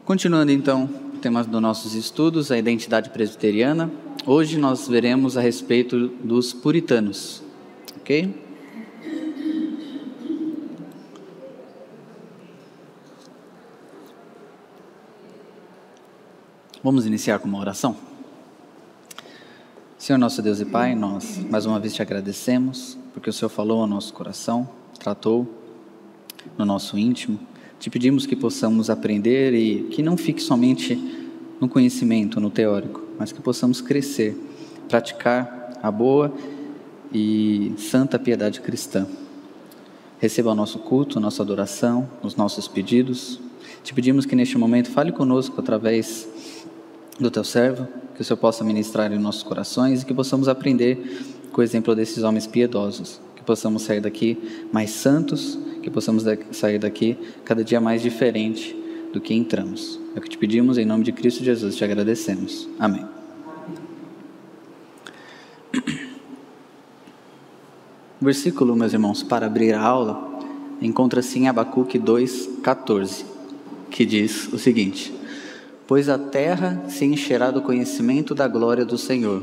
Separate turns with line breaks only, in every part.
Continuando então o tema dos nossos estudos, a identidade presbiteriana, hoje nós veremos a respeito dos puritanos, ok? Vamos iniciar com uma oração? Senhor nosso Deus e Pai, nós mais uma vez te agradecemos, porque o Senhor falou ao nosso coração, tratou no nosso íntimo. Te pedimos que possamos aprender e que não fique somente no conhecimento, no teórico, mas que possamos crescer, praticar a boa e santa piedade cristã. Receba o nosso culto, nossa adoração, os nossos pedidos. Te pedimos que neste momento fale conosco através do teu servo, que o Senhor possa ministrar em nossos corações e que possamos aprender com o exemplo desses homens piedosos, que possamos sair daqui mais santos, que possamos sair daqui cada dia mais diferente do que entramos. É o que te pedimos em nome de Cristo Jesus, te agradecemos. Amém. O versículo, meus irmãos, para abrir a aula, encontra-se em Abacuque 2,14, que diz o seguinte: pois a terra se encherá do conhecimento da glória do Senhor,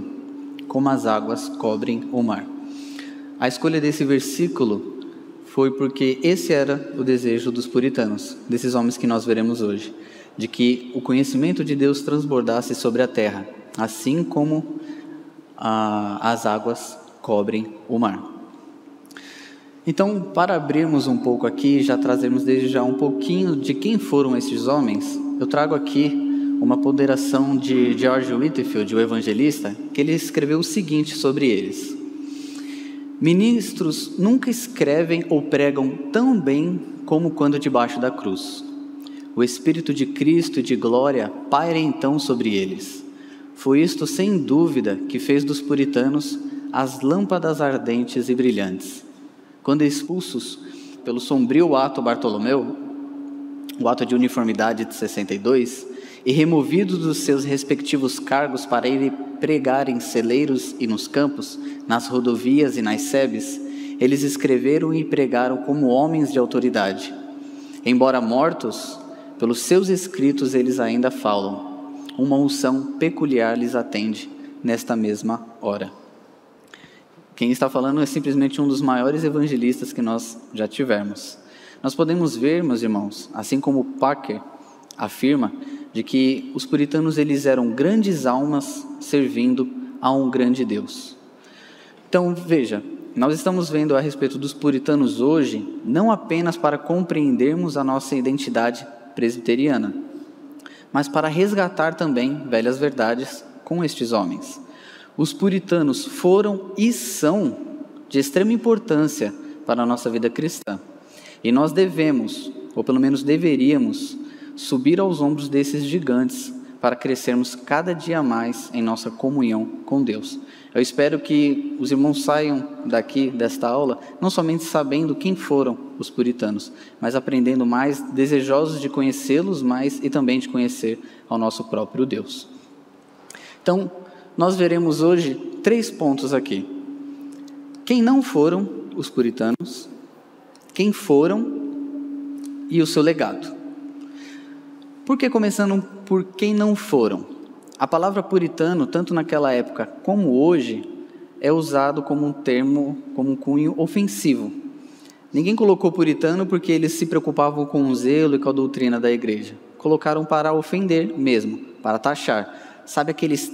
como as águas cobrem o mar. A escolha desse versículo foi porque esse era o desejo dos puritanos, desses homens que nós veremos hoje, de que o conhecimento de Deus transbordasse sobre a terra, assim como as águas cobrem o mar. Então, para abrirmos um pouco aqui, já trazermos desde já um pouquinho de quem foram esses homens, eu trago aqui uma ponderação de George Whitefield, o evangelista, que ele escreveu o seguinte sobre eles: ministros nunca escrevem ou pregam tão bem como quando debaixo da cruz. O Espírito de Cristo e de glória paira então sobre eles. Foi isto, sem dúvida, que fez dos puritanos as lâmpadas ardentes e brilhantes. Quando expulsos pelo sombrio ato Bartolomeu, o ato de uniformidade de 62, e removidos dos seus respectivos cargos para ir pregar em celeiros e nos campos, nas rodovias e nas sebes, eles escreveram e pregaram como homens de autoridade. Embora mortos, pelos seus escritos eles ainda falam. Uma unção peculiar lhes atende nesta mesma hora. Quem está falando é simplesmente um dos maiores evangelistas que nós já tivemos. Nós podemos ver, meus irmãos, assim como Parker afirma, de que os puritanos eles eram grandes almas servindo a um grande Deus. Então veja, nós estamos vendo a respeito dos puritanos hoje, não apenas para compreendermos a nossa identidade presbiteriana, mas para resgatar também velhas verdades com estes homens. Os puritanos foram e são de extrema importância para a nossa vida cristã, e nós devemos, ou pelo menos deveríamos, subir aos ombros desses gigantes para crescermos cada dia mais em nossa comunhão com Deus. Eu espero que os irmãos saiam daqui desta aula não somente sabendo quem foram os puritanos, mas aprendendo mais, desejosos de conhecê-los mais e também de conhecer ao nosso próprio Deus. Então, nós veremos hoje 3 pontos aqui. Quem não foram os puritanos, quem foram e o seu legado. Por que começando por quem não foram? A palavra puritano, tanto naquela época como hoje, é usado como um termo, como um cunho ofensivo. Ninguém colocou puritano porque eles se preocupavam com o zelo e com a doutrina da igreja. Colocaram para ofender mesmo, para taxar. Sabe aqueles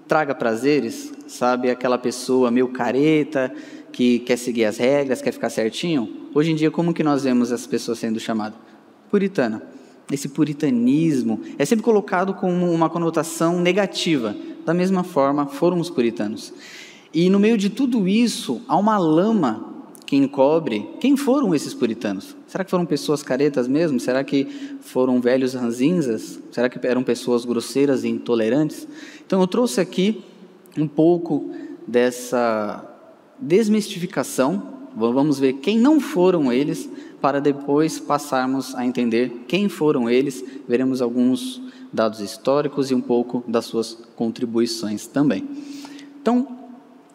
traga-prazeres? Sabe aquela pessoa meio careta, que quer seguir as regras, quer ficar certinho? Hoje em dia, como que nós vemos essas pessoas sendo chamadas? Puritana. Esse puritanismo é sempre colocado como uma conotação negativa. Da mesma forma, foram os puritanos. E no meio de tudo isso, há uma lama que encobre. Quem foram esses puritanos? Será que foram pessoas caretas mesmo? Será que foram velhos ranzinzas? Será que eram pessoas grosseiras e intolerantes? Então eu trouxe aqui um pouco dessa desmistificação. Vamos ver quem não foram eles, para depois passarmos a entender quem foram eles. Veremos alguns dados históricos e um pouco das suas contribuições também. Então,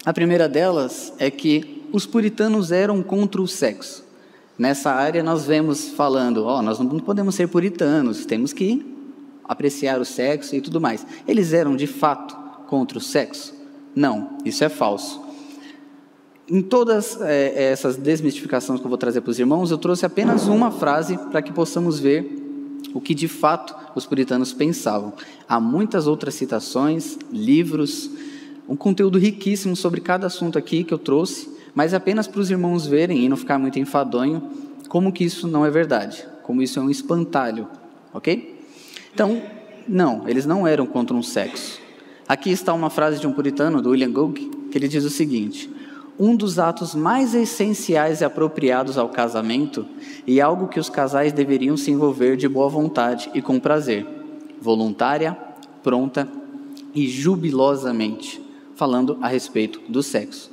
a primeira delas é que os puritanos eram contra o sexo. Nessa área nós vemos falando, nós não podemos ser puritanos, temos que apreciar o sexo e tudo mais. Eles eram de fato contra o sexo? Não, isso é falso. Em todas essas desmistificações que eu vou trazer para os irmãos, eu trouxe apenas uma frase para que possamos ver o que de fato os puritanos pensavam. Há muitas outras citações, livros, um conteúdo riquíssimo sobre cada assunto aqui que eu trouxe, mas apenas para os irmãos verem e não ficar muito enfadonho, como que isso não é verdade, como isso é um espantalho, ok? Então, não, eles não eram contra um sexo. Aqui está uma frase de um puritano, do William Gogue, que ele diz o seguinte: um dos atos mais essenciais e apropriados ao casamento e algo que os casais deveriam se envolver de boa vontade e com prazer, voluntária, pronta e jubilosamente, falando a respeito do sexo.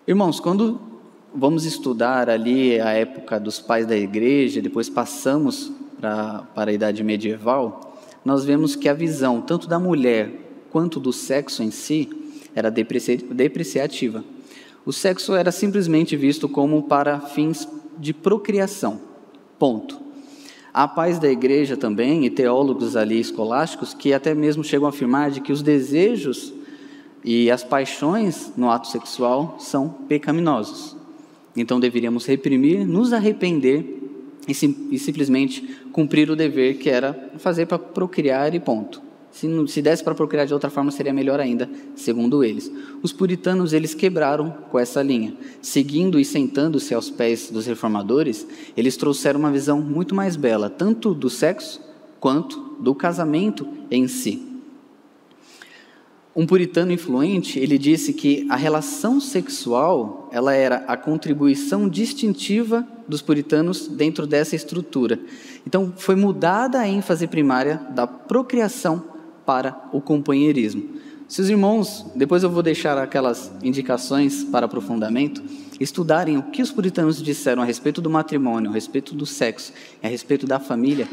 Irmãos, quando vamos estudar ali a época dos pais da igreja, depois passamos para a idade medieval, nós vemos que a visão tanto da mulher quanto do sexo em si era depreciativa. O sexo era simplesmente visto como para fins de procriação, ponto. Há pais da igreja também, e teólogos ali escolásticos, que até mesmo chegam a afirmar de que os desejos e as paixões no ato sexual são pecaminosos. Então deveríamos reprimir, nos arrepender e simplesmente cumprir o dever que era fazer para procriar e ponto. Se desse para procriar de outra forma, seria melhor ainda, segundo eles. Os puritanos, eles quebraram com essa linha. Seguindo e sentando-se aos pés dos reformadores, eles trouxeram uma visão muito mais bela, tanto do sexo quanto do casamento em si. Um puritano influente, ele disse que a relação sexual, ela era a contribuição distintiva dos puritanos dentro dessa estrutura. Então, foi mudada a ênfase primária da procriação para o companheirismo. Se os irmãos, depois eu vou deixar aquelas indicações para aprofundamento, estudarem o que os puritanos disseram a respeito do matrimônio, a respeito do sexo, a respeito da família,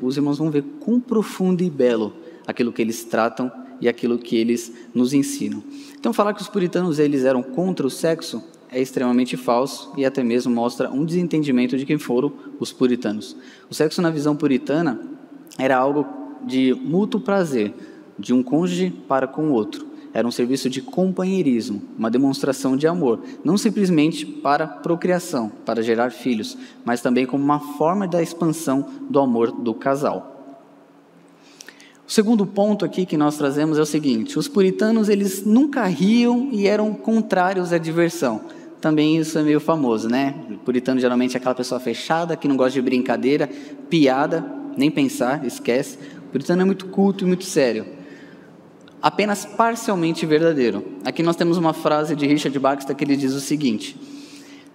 os irmãos vão ver quão profundo e belo aquilo que eles tratam e aquilo que eles nos ensinam. Então, falar que os puritanos eles eram contra o sexo é extremamente falso e até mesmo mostra um desentendimento de quem foram os puritanos. O sexo na visão puritana era algo de mútuo prazer, de um cônjuge para com o outro. Era um serviço de companheirismo, uma demonstração de amor, não simplesmente para procriação, para gerar filhos, mas também como uma forma da expansão do amor do casal. O segundo ponto aqui que nós trazemos é o seguinte: os puritanos eles nunca riam e eram contrários à diversão. Também isso é meio famoso, né? O puritano geralmente é aquela pessoa fechada, que não gosta de brincadeira, piada, nem pensar, esquece. O puritano é muito culto e muito sério. Apenas parcialmente verdadeiro. Aqui nós temos uma frase de Richard Baxter que ele diz o seguinte: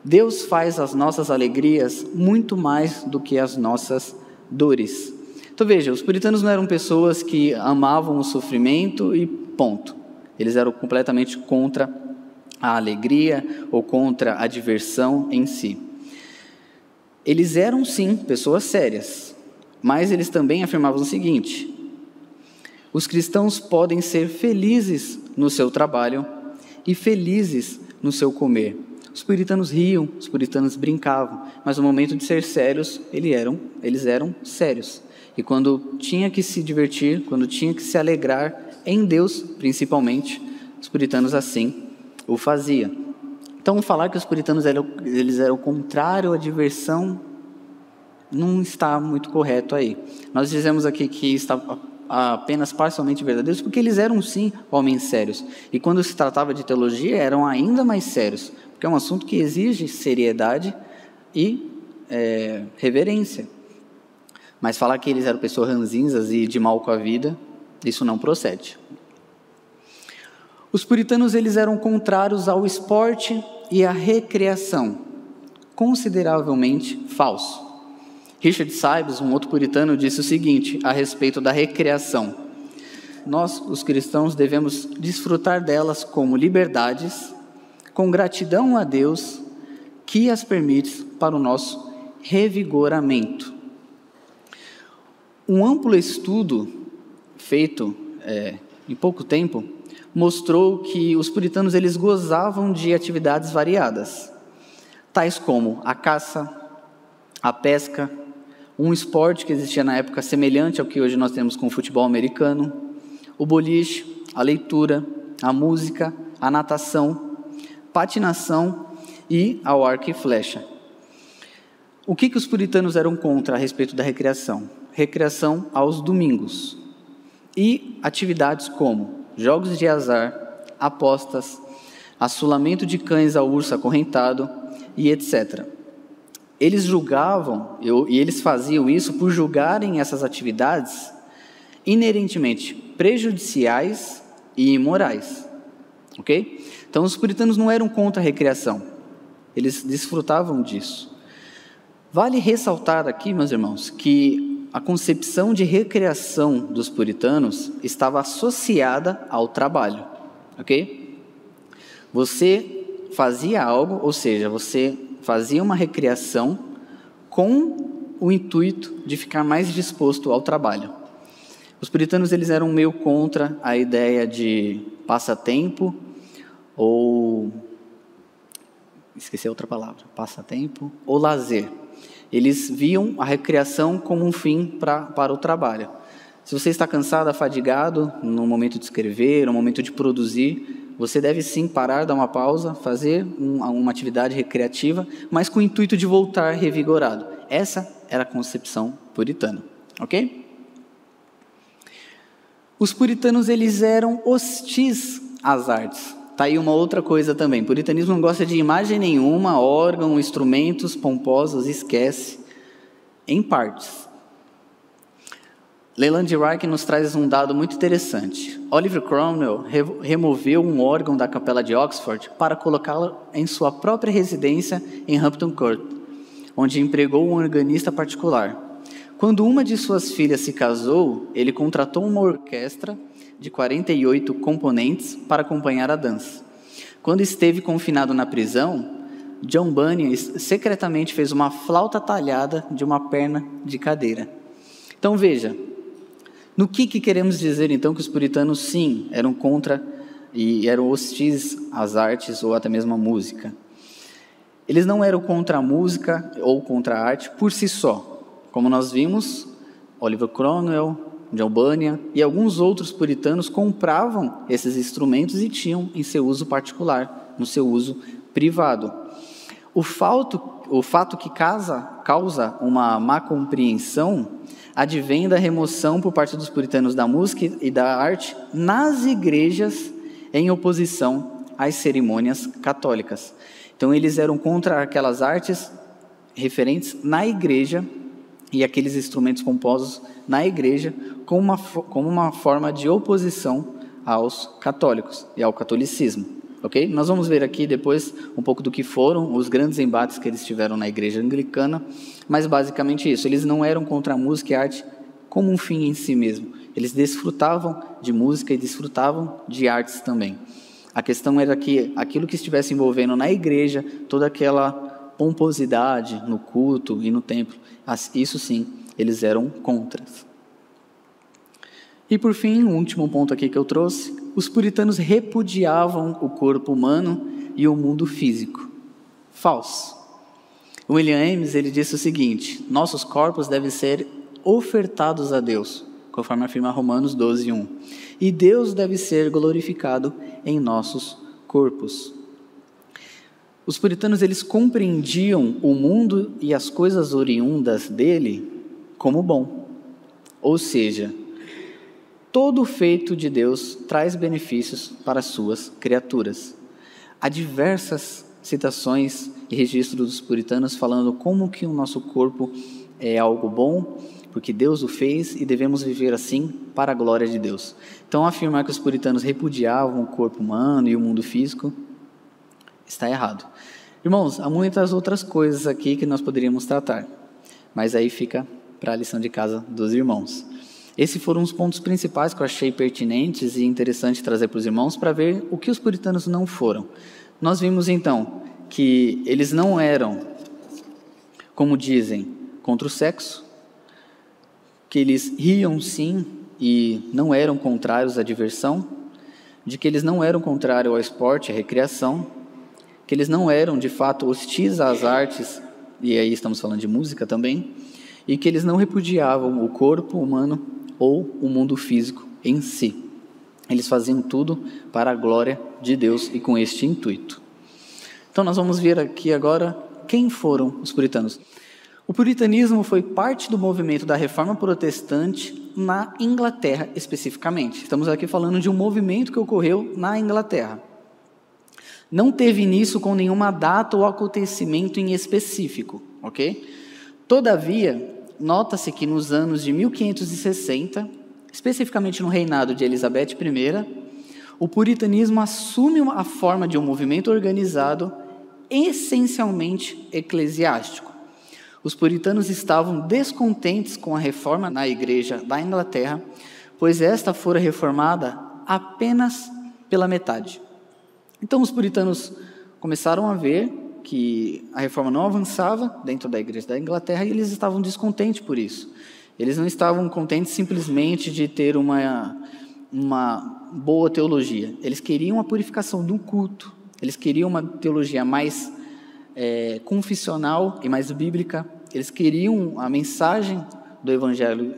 Deus faz as nossas alegrias muito mais do que as nossas dores. Então veja, os puritanos não eram pessoas que amavam o sofrimento e ponto. Eles eram completamente contra a alegria ou contra a diversão em si. Eles eram sim pessoas sérias, mas eles também afirmavam o seguinte: os cristãos podem ser felizes no seu trabalho e felizes no seu comer. Os puritanos riam, os puritanos brincavam, mas no momento de ser sérios, eles eram sérios. E quando tinha que se divertir, quando tinha que se alegrar em Deus, principalmente, os puritanos assim o faziam. Então, falar que os puritanos eles eram contrário à diversão não está muito correto aí. Nós dizemos aqui que está apenas parcialmente verdadeiros, porque eles eram sim homens sérios. E quando se tratava de teologia, eram ainda mais sérios, porque é um assunto que exige seriedade e reverência. Mas falar que eles eram pessoas ranzinzas e de mal com a vida, isso não procede. Os puritanos eles eram contrários ao esporte e à recreação, consideravelmente falso. Richard Sibbes, um outro puritano, disse o seguinte a respeito da recreação: nós, os cristãos, devemos desfrutar delas como liberdades, com gratidão a Deus, que as permite para o nosso revigoramento. Um amplo estudo feito em pouco tempo mostrou que os puritanos eles gozavam de atividades variadas, tais como a caça, a pesca, um esporte que existia na época semelhante ao que hoje nós temos com o futebol americano, o boliche, a leitura, a música, a natação, patinação e ao arco e flecha. O que os puritanos eram contra a respeito da recreação? Recreação aos domingos e atividades como jogos de azar, apostas, assolamento de cães ao urso acorrentado e etc. Eles julgavam, e eles faziam isso por julgarem essas atividades inerentemente prejudiciais e imorais. Ok? Então os puritanos não eram contra a recreação, eles desfrutavam disso. Vale ressaltar aqui, meus irmãos, que a concepção de recreação dos puritanos estava associada ao trabalho, ok? Você fazia algo, ou seja, você fazia uma recreação com o intuito de ficar mais disposto ao trabalho. Os puritanos eles eram meio contra a ideia de passatempo ou... esqueci outra palavra, passatempo ou lazer. Eles viam a recreação como um fim para o trabalho. Se você está cansado, afadigado, no momento de escrever, no momento de produzir, você deve sim parar, dar uma pausa, fazer uma atividade recreativa, mas com o intuito de voltar revigorado. Essa era a concepção puritana, ok? Os puritanos eles eram hostis às artes. Está aí uma outra coisa também. O puritanismo não gosta de imagem nenhuma, órgão, instrumentos pomposos, esquece, em partes. Leland Wright nos traz um dado muito interessante. Oliver Cromwell removeu um órgão da capela de Oxford para colocá-lo em sua própria residência em Hampton Court, onde empregou um organista particular. Quando uma de suas filhas se casou, ele contratou uma orquestra de 48 componentes para acompanhar a dança. Quando esteve confinado na prisão, John Bunyan secretamente fez uma flauta talhada de uma perna de cadeira. Então veja, no que queremos dizer então que os puritanos sim eram contra e eram hostis às artes ou até mesmo à música? Eles não eram contra a música ou contra a arte por si só. Como nós vimos, Oliver Cromwell, John Bunyan e alguns outros puritanos compravam esses instrumentos e tinham em seu uso particular, no seu uso privado. O fato que causa uma má compreensão advém da remoção por parte dos puritanos da música e da arte nas igrejas em oposição às cerimônias católicas. Então eles eram contra aquelas artes referentes na igreja e aqueles instrumentos pomposos na igreja como uma forma de oposição aos católicos e ao catolicismo, ok? Nós vamos ver aqui depois um pouco do que foram os grandes embates que eles tiveram na igreja anglicana, mas basicamente isso, eles não eram contra a música e a arte como um fim em si mesmo, eles desfrutavam de música e desfrutavam de artes também. A questão era que aquilo que estivesse envolvendo na igreja, toda aquela pomposidade no culto e no templo, isso sim, eles eram contras. E por fim, o último ponto aqui que eu trouxe, os puritanos repudiavam o corpo humano e o mundo físico. Falso. William James, ele disse o seguinte: nossos corpos devem ser ofertados a Deus, conforme afirma Romanos 12:1. E Deus deve ser glorificado em nossos corpos. Os puritanos, eles compreendiam o mundo e as coisas oriundas dele como bom. Ou seja, todo feito de Deus traz benefícios para as suas criaturas. Há diversas citações e registros dos puritanos falando como que o nosso corpo é algo bom, porque Deus o fez e devemos viver assim para a glória de Deus. Então, afirmar que os puritanos repudiavam o corpo humano e o mundo físico está errado. Irmãos, há muitas outras coisas aqui que nós poderíamos tratar, mas aí fica para a lição de casa dos irmãos. Esses foram os pontos principais que eu achei pertinentes e interessante trazer para os irmãos para ver o que os puritanos não foram. Nós vimos então que eles não eram, como dizem, contra o sexo, que eles riam sim e não eram contrários à diversão, de que eles não eram contrários ao esporte, à recreação, que eles não eram de fato hostis às artes, e aí estamos falando de música também, e que eles não repudiavam o corpo humano ou o mundo físico em si. Eles faziam tudo para a glória de Deus e com este intuito. Então nós vamos ver aqui agora quem foram os puritanos. O puritanismo foi parte do movimento da Reforma Protestante na Inglaterra especificamente. Estamos aqui falando de um movimento que ocorreu na Inglaterra. Não teve início com nenhuma data ou acontecimento em específico, ok? Todavia, nota-se que nos anos de 1560, especificamente no reinado de Elizabeth I, o puritanismo assume a forma de um movimento organizado essencialmente eclesiástico. Os puritanos estavam descontentes com a reforma na Igreja da Inglaterra, pois esta fora reformada apenas pela metade. Então os puritanos começaram a ver que a reforma não avançava dentro da Igreja da Inglaterra e eles estavam descontentes por isso. Eles não estavam contentes simplesmente de ter uma boa teologia. Eles queriam a purificação do culto. Eles queriam uma teologia mais confessional e mais bíblica. Eles queriam a mensagem do Evangelho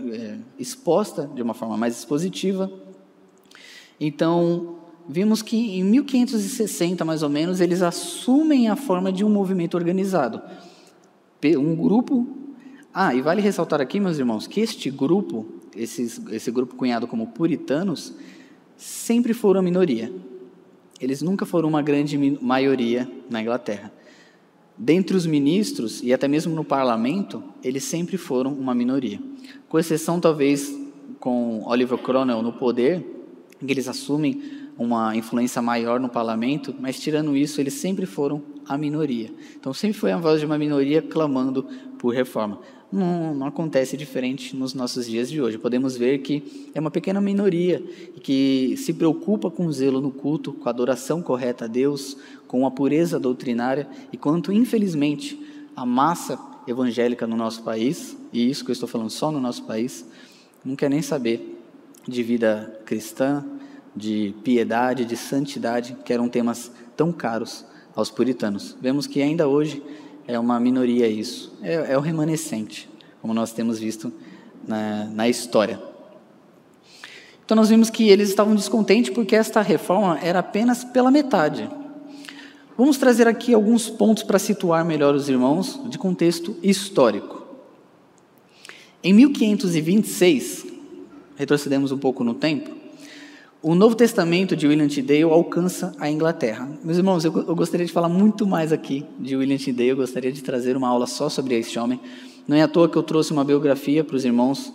exposta de uma forma mais expositiva. Então, vimos que em 1560, mais ou menos, eles assumem a forma de um movimento organizado. Um grupo... e vale ressaltar aqui, meus irmãos, que este grupo, esse grupo cunhado como puritanos, sempre foram a minoria. Eles nunca foram uma grande maioria na Inglaterra. Dentre os ministros, e até mesmo no parlamento, eles sempre foram uma minoria. Com exceção, talvez, com Oliver Cromwell no poder, em que eles assumem uma influência maior no parlamento, mas tirando isso, eles sempre foram a minoria. Então, sempre foi a voz de uma minoria clamando por reforma. Não acontece diferente nos nossos dias de hoje. Podemos ver que é uma pequena minoria que se preocupa com o zelo no culto, com a adoração correta a Deus, com a pureza doutrinária, e quanto, infelizmente, a massa evangélica no nosso país, e isso que eu estou falando só no nosso país, não quer nem saber de vida cristã, de piedade, de santidade, que eram temas tão caros aos puritanos. Vemos que ainda hoje é uma minoria isso, é o remanescente, como nós temos visto na história. Então nós vimos que eles estavam descontentes porque esta reforma era apenas pela metade. Vamos trazer aqui alguns pontos para situar melhor os irmãos de contexto histórico. Em 1526, retrocedemos um pouco no tempo, o Novo Testamento de William Tyndale alcança a Inglaterra. Meus irmãos, eu gostaria de falar muito mais aqui de William Tyndale, eu gostaria de trazer uma aula só sobre este homem. Não é à toa que eu trouxe uma biografia para os irmãos,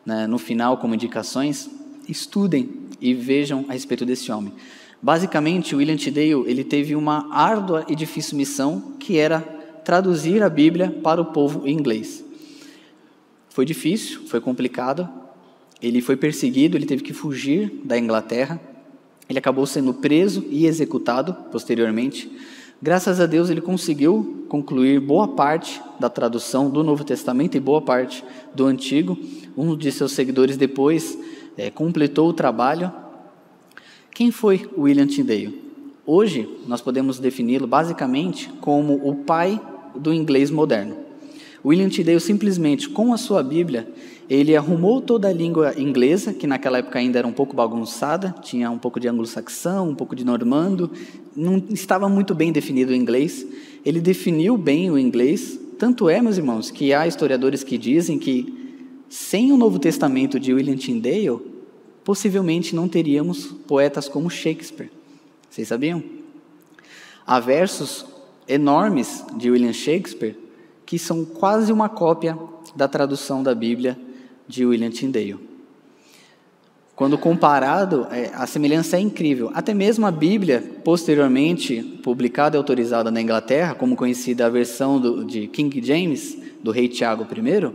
né, no final, como indicações. Estudem e vejam a respeito desse homem. Basicamente, William Tyndale, ele teve uma árdua e difícil missão, que era traduzir a Bíblia para o povo inglês. Foi difícil, foi complicado. Ele foi perseguido, ele teve que fugir da Inglaterra, ele acabou sendo preso e executado posteriormente. Graças a Deus ele conseguiu concluir boa parte da tradução do Novo Testamento e boa parte do Antigo. Um de seus seguidores depois completou o trabalho. Quem foi William Tyndale? Hoje nós podemos defini-lo basicamente como o pai do inglês moderno. William Tyndale simplesmente com a sua Bíblia, ele arrumou toda a língua inglesa, que naquela época ainda era um pouco bagunçada, tinha um pouco de anglo-saxão, um pouco de normando, não estava muito bem definido o inglês. Ele definiu bem o inglês, tanto é, meus irmãos, que há historiadores que dizem que sem o Novo Testamento de William Tyndale, possivelmente não teríamos poetas como Shakespeare. Vocês sabiam? Há versos enormes de William Shakespeare que são quase uma cópia da tradução da Bíblia de William Tyndale. Quando comparado, a semelhança é incrível. Até mesmo a Bíblia, posteriormente publicada e autorizada na Inglaterra, como conhecida a versão de King James, do rei Tiago I,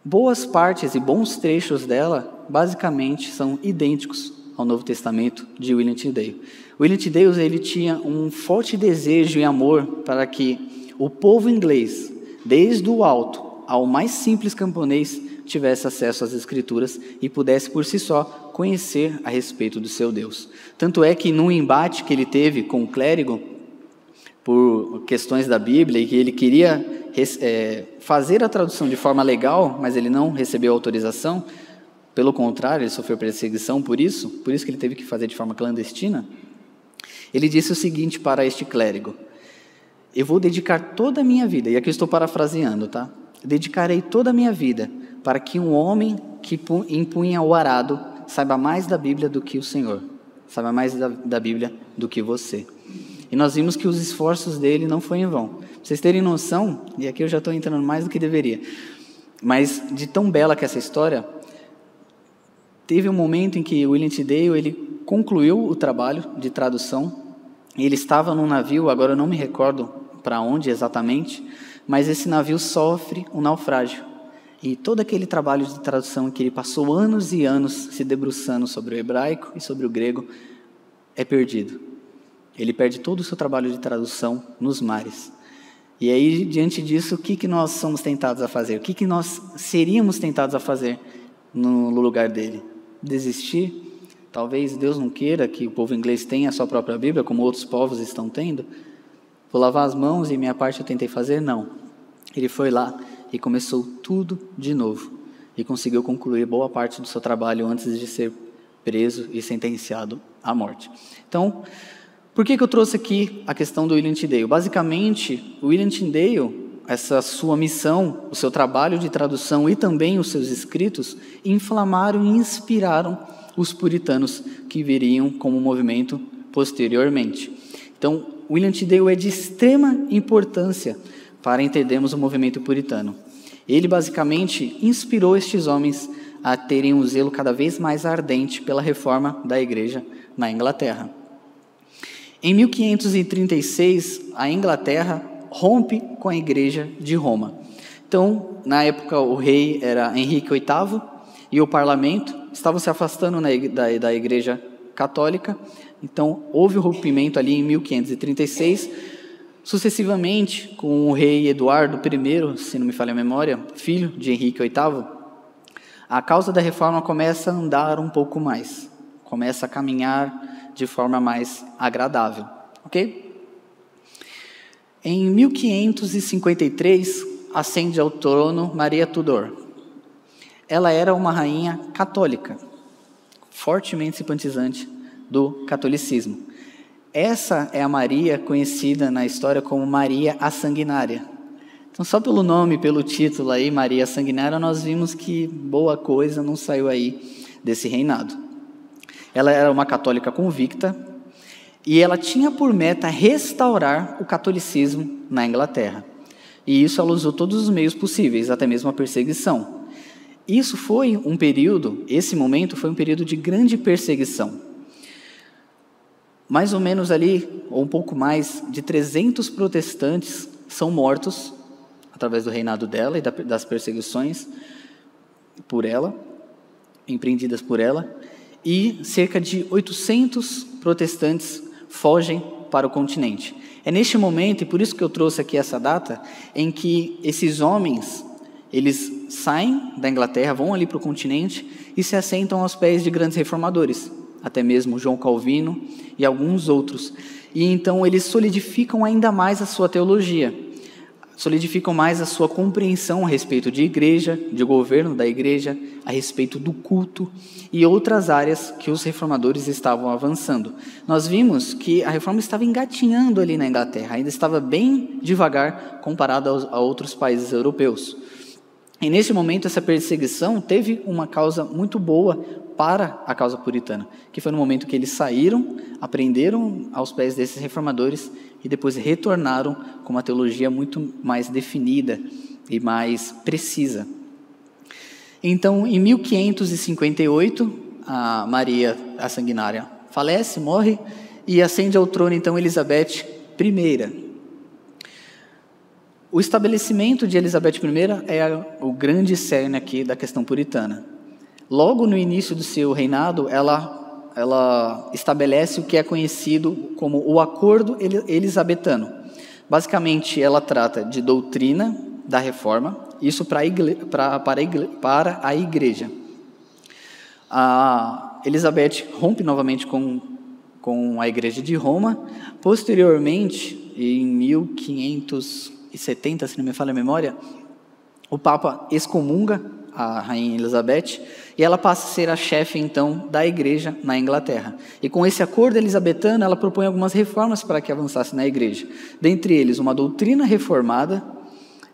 boas partes e bons trechos dela, basicamente, são idênticos ao Novo Testamento de William Tyndale. William Tyndale, ele tinha um forte desejo e amor para que o povo inglês, desde o alto ao mais simples camponês, tivesse acesso às Escrituras e pudesse por si só conhecer a respeito do seu Deus. Tanto é que num embate que ele teve com o clérigo, por questões da Bíblia e que ele queria fazer a tradução de forma legal, mas ele não recebeu autorização. Pelo contrário, ele sofreu perseguição por isso que ele teve que fazer de forma clandestina. Ele disse o seguinte para este clérigo: eu vou dedicar toda a minha vida, e aqui eu estou parafraseando, tá? Dedicarei toda a minha vida para que um homem que empunha o arado saiba mais da Bíblia do que o Senhor, saiba mais da Bíblia do que você. E nós vimos que os esforços dele não foram em vão. Pra vocês terem noção, e aqui eu já estou entrando mais do que deveria, mas de tão bela que é essa história, teve um momento em que William Tyndale, ele concluiu o trabalho de tradução. Ele estava num navio, agora eu não me recordo para onde exatamente, mas esse navio sofre um naufrágio. E todo aquele trabalho de tradução que ele passou anos e anos se debruçando sobre o hebraico e sobre o grego é perdido. Ele perde todo o seu trabalho de tradução nos mares. E aí, diante disso, o que nós somos tentados a fazer? O que nós seríamos tentados a fazer no lugar dele? Desistir? Talvez Deus não queira que o povo inglês tenha a sua própria Bíblia, como outros povos estão tendo. Vou lavar as mãos e minha parte eu tentei fazer? Não. Ele foi lá e começou tudo de novo. E conseguiu concluir boa parte do seu trabalho antes de ser preso e sentenciado à morte. Então, por que eu trouxe aqui a questão do William Tyndale? Basicamente, o William Tyndale, essa sua missão, o seu trabalho de tradução e também os seus escritos, inflamaram e inspiraram os puritanos que viriam como movimento posteriormente. Então, William Tyndale é de extrema importância para entendermos o movimento puritano. Ele basicamente inspirou estes homens a terem um zelo cada vez mais ardente pela reforma da igreja na Inglaterra. Em 1536, a Inglaterra rompe com a igreja de Roma. Então, na época, o rei era Henrique VIII e o parlamento estavam se afastando da igreja católica. Então, houve o rompimento ali em 1536, sucessivamente, com o rei Eduardo I, se não me falha a memória, filho de Henrique VIII, a causa da reforma começa a andar um pouco mais, começa a caminhar de forma mais agradável, ok? Em 1553, ascende ao trono Maria Tudor. Ela era uma rainha católica, fortemente simpatizante do catolicismo. Essa é a Maria conhecida na história como Maria a Sanguinária. Então, só pelo nome, pelo título aí, Maria a Sanguinária, nós vimos que boa coisa não saiu aí desse reinado. Ela era uma católica convicta e ela tinha por meta restaurar o catolicismo na Inglaterra. E isso ela usou todos os meios possíveis, até mesmo a perseguição. Isso foi um período, esse momento foi um período de grande perseguição. Mais ou menos ali, ou um pouco mais, de 300 protestantes são mortos através do reinado dela e das perseguições por ela, empreendidas por ela, e cerca de 800 protestantes fogem para o continente. É neste momento, e por isso que eu trouxe aqui essa data, em que esses homens, eles saem da Inglaterra, vão ali para o continente e se assentam aos pés de grandes reformadores, até mesmo João Calvino e alguns outros. E então eles solidificam ainda mais a sua teologia, solidificam mais a sua compreensão a respeito de igreja, de governo da igreja, a respeito do culto e outras áreas que os reformadores estavam avançando. Nós vimos que a reforma estava engatinhando ali na Inglaterra, ainda estava bem devagar comparado a outros países europeus. E nesse momento essa perseguição teve uma causa muito boa para a causa puritana, que foi no momento que eles saíram, aprenderam aos pés desses reformadores e depois retornaram com uma teologia muito mais definida e mais precisa. Então, em 1558, a Maria a Sanguinária falece, morre, e ascende ao trono, então, Elizabeth I. O estabelecimento de Elizabeth I é o grande cerne aqui da questão puritana. Logo no início do seu reinado, ela estabelece o que é conhecido como o Acordo Elisabetano. Basicamente, ela trata de doutrina da reforma, isso para a igreja. A Elizabeth rompe novamente com a igreja de Roma. Posteriormente, em 1570, se não me falha a memória, o Papa excomunga a Rainha Elizabeth e ela passa a ser a chefe, então, da Igreja na Inglaterra. E com esse acordo elisabetano, ela propõe algumas reformas para que avançasse na Igreja. Dentre eles, uma doutrina reformada,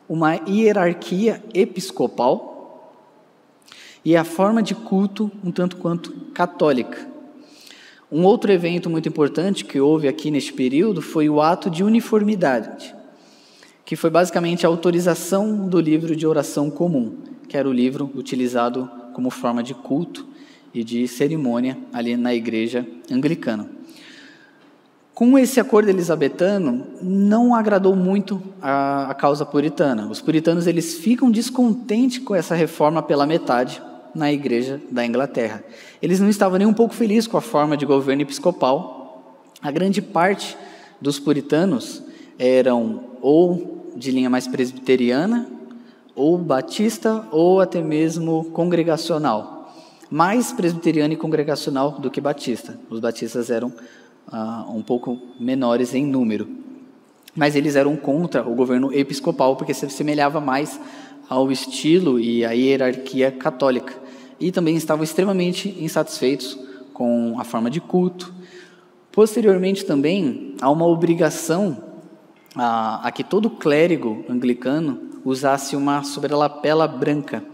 uma hierarquia episcopal e a forma de culto um tanto quanto católica. Um outro evento muito importante que houve aqui neste período foi o ato de uniformidade, que foi basicamente a autorização do livro de oração comum, que era o livro utilizado como forma de culto e de cerimônia ali na igreja anglicana. Com esse acordo elisabetano, não agradou muito a causa puritana. Os puritanos eles ficam descontentes com essa reforma pela metade na igreja da Inglaterra. Eles não estavam nem um pouco felizes com a forma de governo episcopal. A grande parte dos puritanos eram ou de linha mais presbiteriana, ou batista, ou até mesmo congregacional. Mais presbiteriano e congregacional do que batista. Os batistas eram um pouco menores em número. Mas eles eram contra o governo episcopal, porque se assemelhava mais ao estilo e à hierarquia católica. E também estavam extremamente insatisfeitos com a forma de culto. Posteriormente também, há uma obrigação a que todo clérigo anglicano usasse uma sobrelapela branca.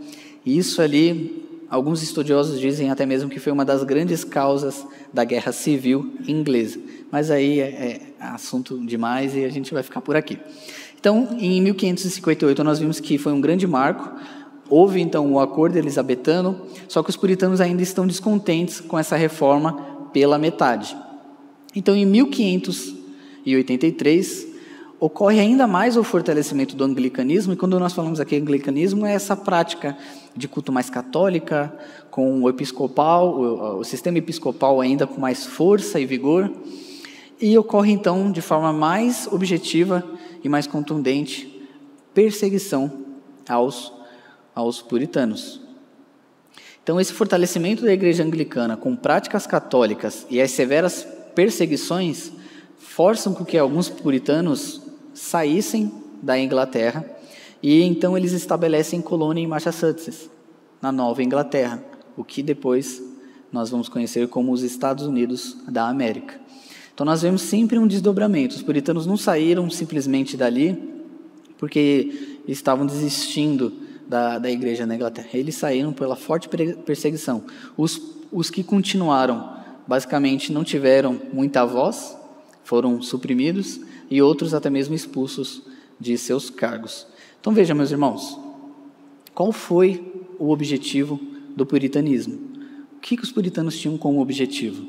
E isso ali, alguns estudiosos dizem até mesmo que foi uma das grandes causas da Guerra Civil Inglesa. Mas aí é assunto demais e a gente vai ficar por aqui. Então, em 1558, nós vimos que foi um grande marco. Houve, então, o acordo elisabetano, só que os puritanos ainda estão descontentes com essa reforma pela metade. Então, em 1583, ocorre ainda mais o fortalecimento do anglicanismo, e quando nós falamos aqui anglicanismo, é essa prática de culto mais católica, com o episcopal, o sistema episcopal ainda com mais força e vigor, e ocorre então de forma mais objetiva e mais contundente perseguição aos puritanos. Então esse fortalecimento da igreja anglicana com práticas católicas e as severas perseguições forçam com que alguns puritanos saíssem da Inglaterra e então eles estabelecem colônia em Massachusetts, na Nova Inglaterra, o que depois nós vamos conhecer como os Estados Unidos da América. Então nós vemos sempre um desdobramento. Os puritanos não saíram simplesmente dali porque estavam desistindo da igreja na Inglaterra. Eles saíram pela forte perseguição. Os que continuaram, basicamente, não tiveram muita voz, foram suprimidos, e outros até mesmo expulsos de seus cargos. Então veja, meus irmãos, qual foi o objetivo do puritanismo? O que os puritanos tinham como objetivo?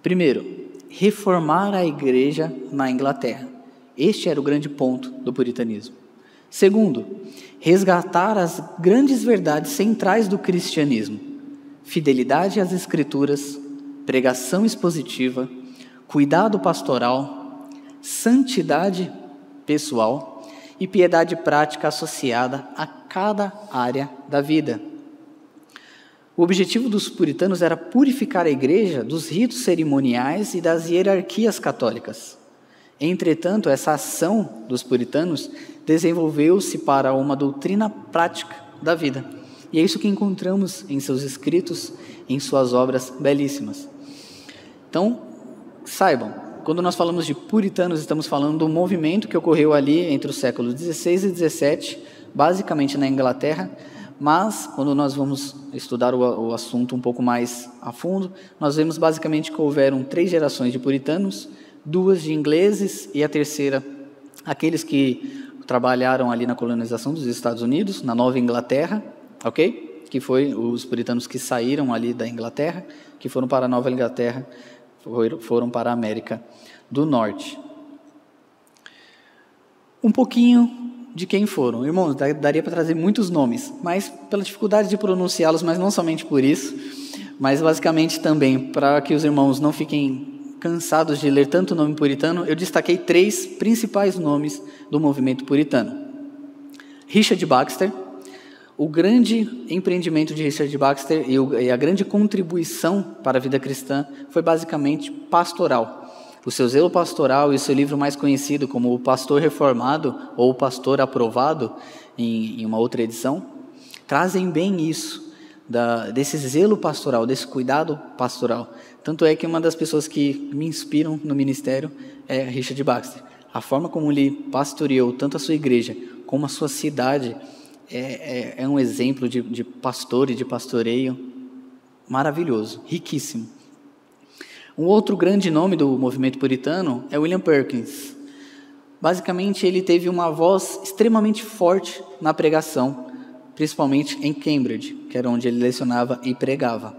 Primeiro, reformar a igreja na Inglaterra. Este era o grande ponto do puritanismo. Segundo, resgatar as grandes verdades centrais do cristianismo: fidelidade às escrituras, pregação expositiva, cuidado pastoral, santidade pessoal e piedade prática associada a cada área da vida. O objetivo dos puritanos era purificar a igreja dos ritos cerimoniais e das hierarquias católicas. Entretanto, essa ação dos puritanos desenvolveu-se para uma doutrina prática da vida. E é isso que encontramos em seus escritos, em suas obras belíssimas. Então, saibam, quando nós falamos de puritanos, estamos falando do movimento que ocorreu ali entre os séculos XVI e XVII, basicamente na Inglaterra, mas quando nós vamos estudar o assunto um pouco mais a fundo, nós vemos basicamente que houveram 3 gerações de puritanos, 2 de ingleses e a terceira, aqueles que trabalharam ali na colonização dos Estados Unidos, na Nova Inglaterra, ok? Que foi os puritanos que saíram ali da Inglaterra, que foram para a Nova Inglaterra, foram para a América do Norte. Um pouquinho de quem foram. Irmãos, daria para trazer muitos nomes, mas pela dificuldade de pronunciá-los, mas não somente por isso, mas basicamente também para que os irmãos não fiquem cansados de ler tanto nome puritano, eu destaquei 3 principais nomes do movimento puritano. Richard Baxter. O grande empreendimento de Richard Baxter e a grande contribuição para a vida cristã foi basicamente pastoral. O seu zelo pastoral e o seu livro mais conhecido como O Pastor Reformado ou O Pastor Aprovado, em uma outra edição, trazem bem isso, desse zelo pastoral, desse cuidado pastoral. Tanto é que uma das pessoas que me inspiram no ministério é Richard Baxter. A forma como ele pastoreou tanto a sua igreja como a sua cidade é um exemplo de pastor e de pastoreio maravilhoso, riquíssimo. Um outro grande nome do movimento puritano é William Perkins. Basicamente, ele teve uma voz extremamente forte na pregação, principalmente em Cambridge, que era onde ele lecionava e pregava.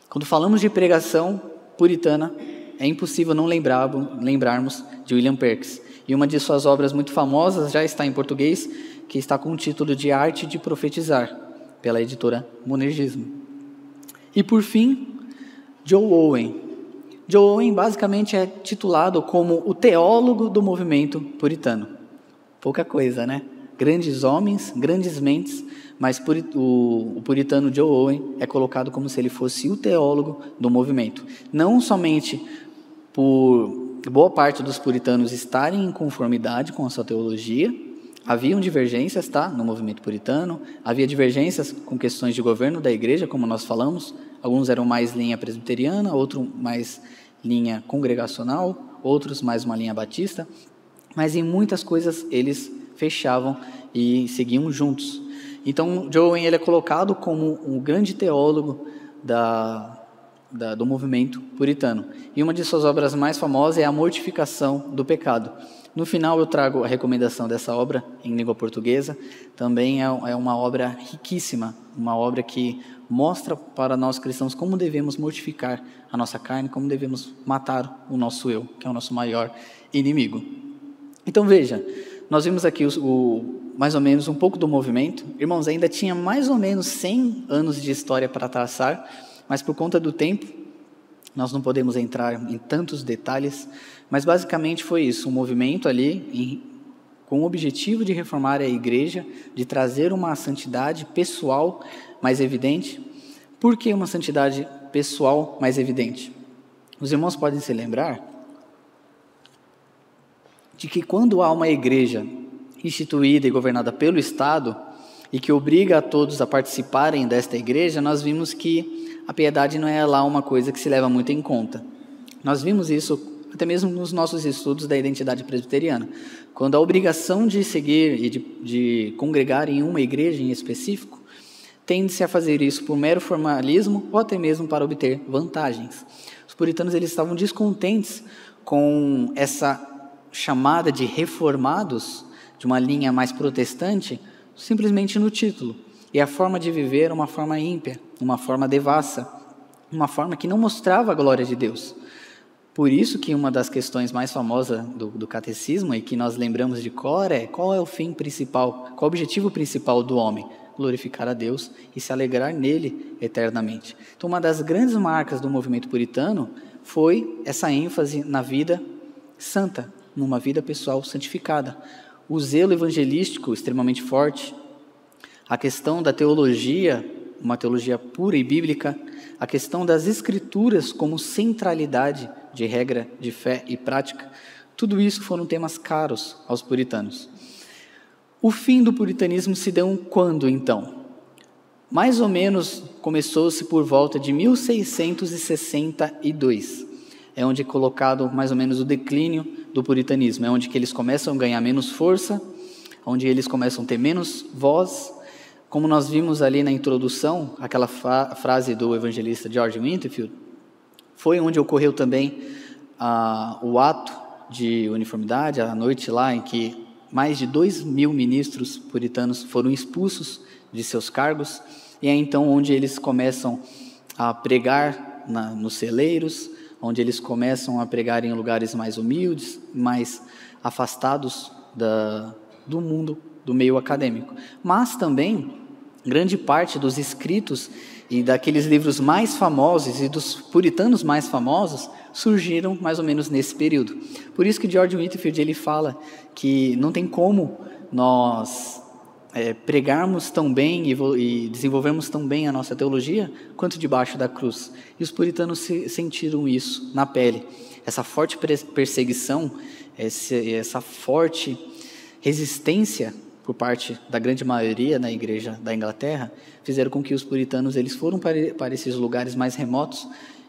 Quando falamos de pregação puritana, é impossível não lembrarmos de William Perkins. E uma de suas obras muito famosas já está em português, que está com o título de Arte de Profetizar, pela editora Monergismo. E por fim, Joe Owen. Joe Owen basicamente é titulado como o teólogo do movimento puritano. Pouca coisa, né? Grandes homens, grandes mentes, mas o puritano Joe Owen é colocado como se ele fosse o teólogo do movimento. Não somente por boa parte dos puritanos estarem em conformidade com a sua teologia, haviam divergências, no movimento puritano, havia divergências com questões de governo da igreja, como nós falamos, alguns eram mais linha presbiteriana, outros mais linha congregacional, outros mais uma linha batista, mas em muitas coisas eles fechavam e seguiam juntos. Então, Joe Owen ele é colocado como um grande teólogo do movimento puritano. E uma de suas obras mais famosas é A Mortificação do Pecado. No final eu trago a recomendação dessa obra em língua portuguesa. Também é uma obra riquíssima, uma obra que mostra para nós cristãos como devemos mortificar a nossa carne, como devemos matar o nosso eu, que é o nosso maior inimigo. Então veja, nós vimos aqui mais ou menos um pouco do movimento. Irmãos, ainda tinha mais ou menos 100 anos de história para traçar, mas por conta do tempo, nós não podemos entrar em tantos detalhes, mas basicamente foi isso, um movimento ali com o objetivo de reformar a igreja, de trazer uma santidade pessoal mais evidente. Por que uma santidade pessoal mais evidente? Os irmãos podem se lembrar de que quando há uma igreja instituída e governada pelo Estado e que obriga a todos a participarem desta igreja, nós vimos que a piedade não é lá uma coisa que se leva muito em conta. Nós vimos isso até mesmo nos nossos estudos da identidade presbiteriana. Quando a obrigação de seguir e de congregar em uma igreja em específico, tende-se a fazer isso por mero formalismo ou até mesmo para obter vantagens. Os puritanos eles estavam descontentes com essa chamada de reformados, de uma linha mais protestante, simplesmente no título. E a forma de viver era uma forma ímpia, uma forma devassa, uma forma que não mostrava a glória de Deus. Por isso que uma das questões mais famosas do catecismo e que nós lembramos de cor é: qual é o fim principal, qual o objetivo principal do homem? Glorificar a Deus e se alegrar nele eternamente. Então, uma das grandes marcas do movimento puritano foi essa ênfase na vida santa, numa vida pessoal santificada. O zelo evangelístico extremamente forte, a questão da teologia, uma teologia pura e bíblica, a questão das escrituras como centralidade de regra de fé e prática, tudo isso foram temas caros aos puritanos. O fim do puritanismo se deu quando, então? Mais ou menos começou-se por volta de 1662. É onde é colocado mais ou menos o declínio do puritanismo. É onde que eles começam a ganhar menos força, onde eles começam a ter menos voz. Como nós vimos ali na introdução, aquela frase do evangelista George Whitefield, foi onde ocorreu também o ato de uniformidade, a noite lá em que mais de 2.000 ministros puritanos foram expulsos de seus cargos, e é então onde eles começam a pregar nos celeiros, onde eles começam a pregar em lugares mais humildes, mais afastados do mundo, do meio acadêmico. Mas também, grande parte dos escritos e daqueles livros mais famosos e dos puritanos mais famosos surgiram mais ou menos nesse período. Por isso que George Whitefield ele fala que não tem como nós pregarmos tão bem e desenvolvermos tão bem a nossa teologia quanto debaixo da cruz. E os puritanos sentiram isso na pele. Essa forte perseguição, essa forte resistência por parte da grande maioria na igreja da Inglaterra, fizeram com que os puritanos eles foram para esses lugares mais remotos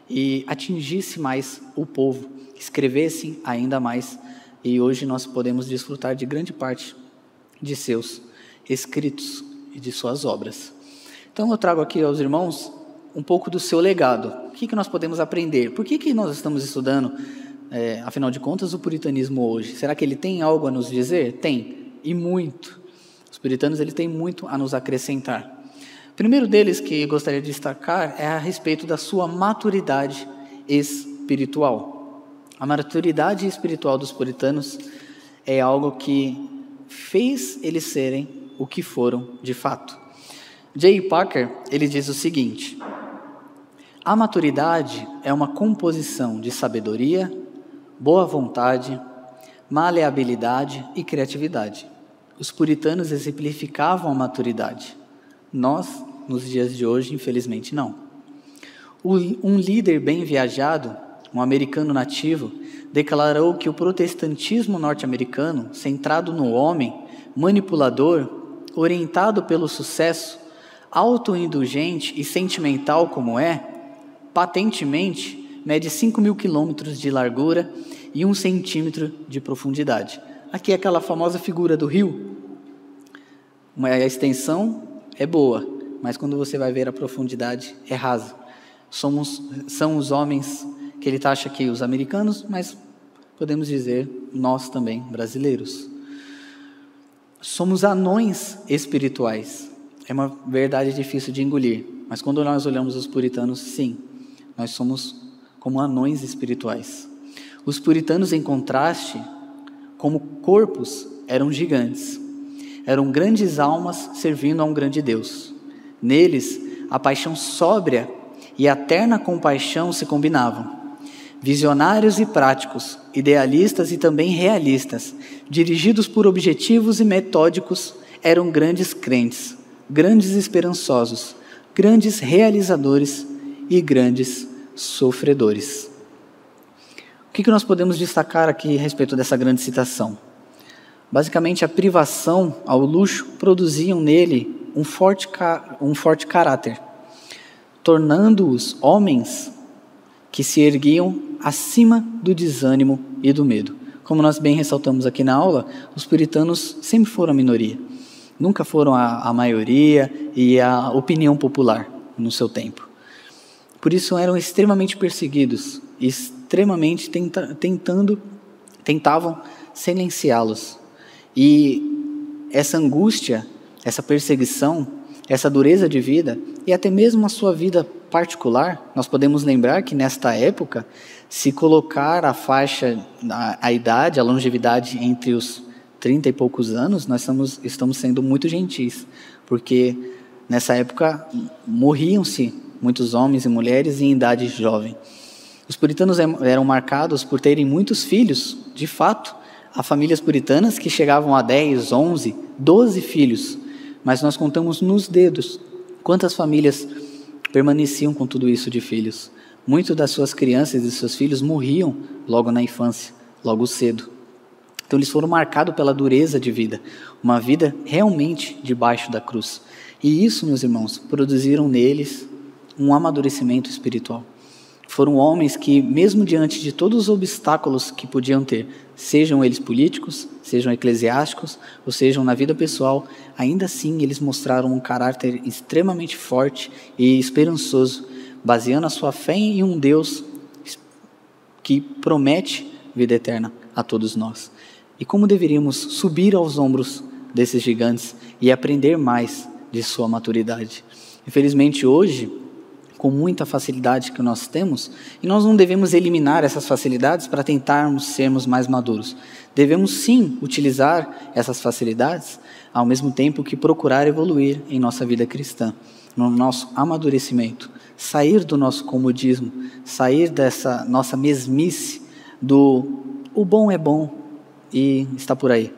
e atingisse mais o povo, escrevessem ainda mais. E hoje nós podemos desfrutar de grande parte de seus escritos e de suas obras. Então eu trago aqui aos irmãos um pouco do seu legado. O que nós podemos aprender? Por que nós estamos estudando, afinal de contas, o puritanismo hoje? Será que ele tem algo a nos dizer? Tem, e muito. Os puritanos eles têm muito a nos acrescentar. O primeiro deles que gostaria de destacar é a respeito da sua maturidade espiritual. A maturidade espiritual dos puritanos é algo que fez eles serem o que foram de fato. J. Packer, ele diz o seguinte: a maturidade é uma composição de sabedoria, boa vontade, maleabilidade e criatividade. Os puritanos exemplificavam a maturidade. Nós, nos dias de hoje, infelizmente não. Um líder bem viajado, um americano nativo, declarou que o protestantismo norte-americano, centrado no homem, manipulador, orientado pelo sucesso, autoindulgente e sentimental como patentemente mede 5.000 quilômetros de largura e 1 centímetro de profundidade. Aqui é aquela famosa figura do rio. A extensão é boa, mas quando você vai ver a profundidade é rasa. São os homens que ele taxa aqui, os americanos, mas podemos dizer nós também, brasileiros. Somos anões espirituais. É uma verdade difícil de engolir, mas quando nós olhamos os puritanos, sim, nós somos como anões espirituais. Os puritanos, em contraste, como corpos, eram gigantes. Eram grandes almas servindo a um grande Deus. Neles, a paixão sóbria e a terna compaixão se combinavam. Visionários e práticos, idealistas e também realistas, dirigidos por objetivos e metódicos, eram grandes crentes, grandes esperançosos, grandes realizadores e grandes sofredores. O que nós podemos destacar aqui a respeito dessa grande citação? Basicamente, a privação ao luxo produziam nele um forte caráter, tornando-os homens que se erguiam acima do desânimo e do medo. Como nós bem ressaltamos aqui na aula, os puritanos sempre foram a minoria. Nunca foram a maioria e a opinião popular no seu tempo. Por isso eram extremamente perseguidos, extremamente tentavam silenciá-los. E essa angústia, essa perseguição, essa dureza de vida e até mesmo a sua vida particular, nós podemos lembrar que nesta época, se colocar a faixa, a idade, a longevidade entre os 30 e poucos anos, nós estamos sendo muito gentis, porque nessa época morriam-se muitos homens e mulheres em idade jovem. Os puritanos eram marcados por terem muitos filhos, de fato, há famílias puritanas que chegavam a 10, 11, 12 filhos, mas nós contamos nos dedos quantas famílias permaneciam com tudo isso de filhos. Muitas das suas crianças e seus filhos morriam logo na infância, logo cedo. Então eles foram marcados pela dureza de vida, uma vida realmente debaixo da cruz. E isso, meus irmãos, produziram neles um amadurecimento espiritual. Foram homens que, mesmo diante de todos os obstáculos que podiam ter, sejam eles políticos, sejam eclesiásticos, ou sejam na vida pessoal, ainda assim eles mostraram um caráter extremamente forte e esperançoso, baseando a sua fé em um Deus que promete vida eterna a todos nós. E como deveríamos subir aos ombros desses gigantes e aprender mais de sua maturidade. Infelizmente hoje, com muita facilidade que nós temos, e nós não devemos eliminar essas facilidades para tentarmos sermos mais maduros. Devemos sim utilizar essas facilidades, ao mesmo tempo que procurar evoluir em nossa vida cristã, no nosso amadurecimento, sair do nosso comodismo, sair dessa nossa mesmice do o bom é bom e está por aí.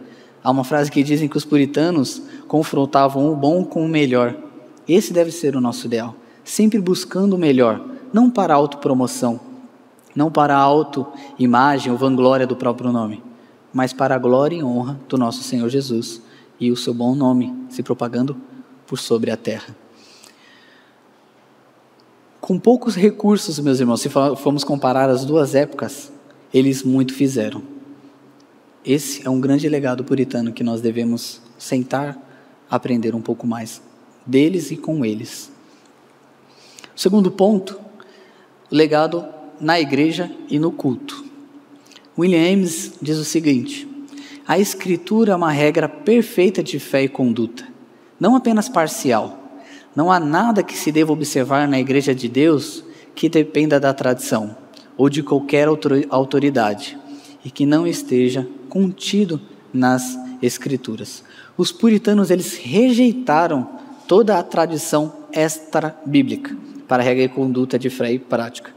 Há uma frase que dizem que os puritanos confrontavam o bom com o melhor. Esse deve ser o nosso ideal, sempre buscando o melhor, não para a autopromoção, não para a autoimagem ou vanglória do próprio nome, mas para a glória e honra do nosso Senhor Jesus e o seu bom nome se propagando por sobre a terra. Com poucos recursos, meus irmãos, se formos comparar as duas épocas, eles muito fizeram. Esse é um grande legado puritano que nós devemos sentar, aprender um pouco mais deles e com eles. O segundo ponto, o legado na igreja e no culto. William James diz o seguinte: a Escritura é uma regra perfeita de fé e conduta, não apenas parcial. Não há nada que se deva observar na igreja de Deus que dependa da tradição ou de qualquer autoridade e que não esteja contido nas Escrituras. Os puritanos, eles rejeitaram toda a tradição extra-bíblica para a regra e conduta de fé e prática.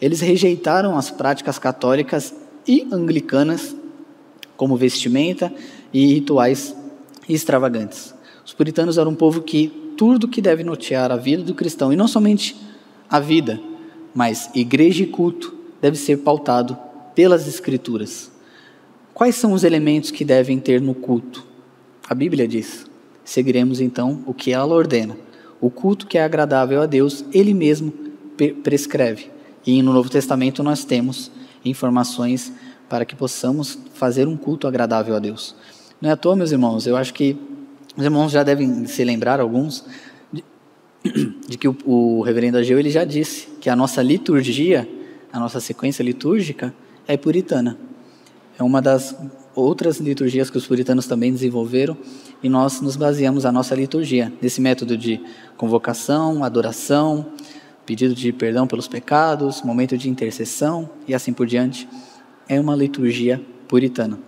Eles rejeitaram as práticas católicas e anglicanas como vestimenta e rituais extravagantes. Os puritanos eram um povo que tudo que deve nortear a vida do cristão, e não somente a vida, mas igreja e culto, deve ser pautado pelas Escrituras. Quais são os elementos que devem ter no culto? A Bíblia diz: seguiremos então o que ela ordena. O culto que é agradável a Deus, Ele mesmo prescreve. E no Novo Testamento nós temos informações para que possamos fazer um culto agradável a Deus. Não é à toa, meus irmãos, eu acho que os irmãos já devem se lembrar, alguns, de que o reverendo Ageu, ele já disse que a nossa liturgia, a nossa sequência litúrgica é puritana. É uma das outras liturgias que os puritanos também desenvolveram, e nós nos baseamos a nossa liturgia nesse método de convocação, adoração, pedido de perdão pelos pecados, momento de intercessão e assim por diante. É uma liturgia puritana.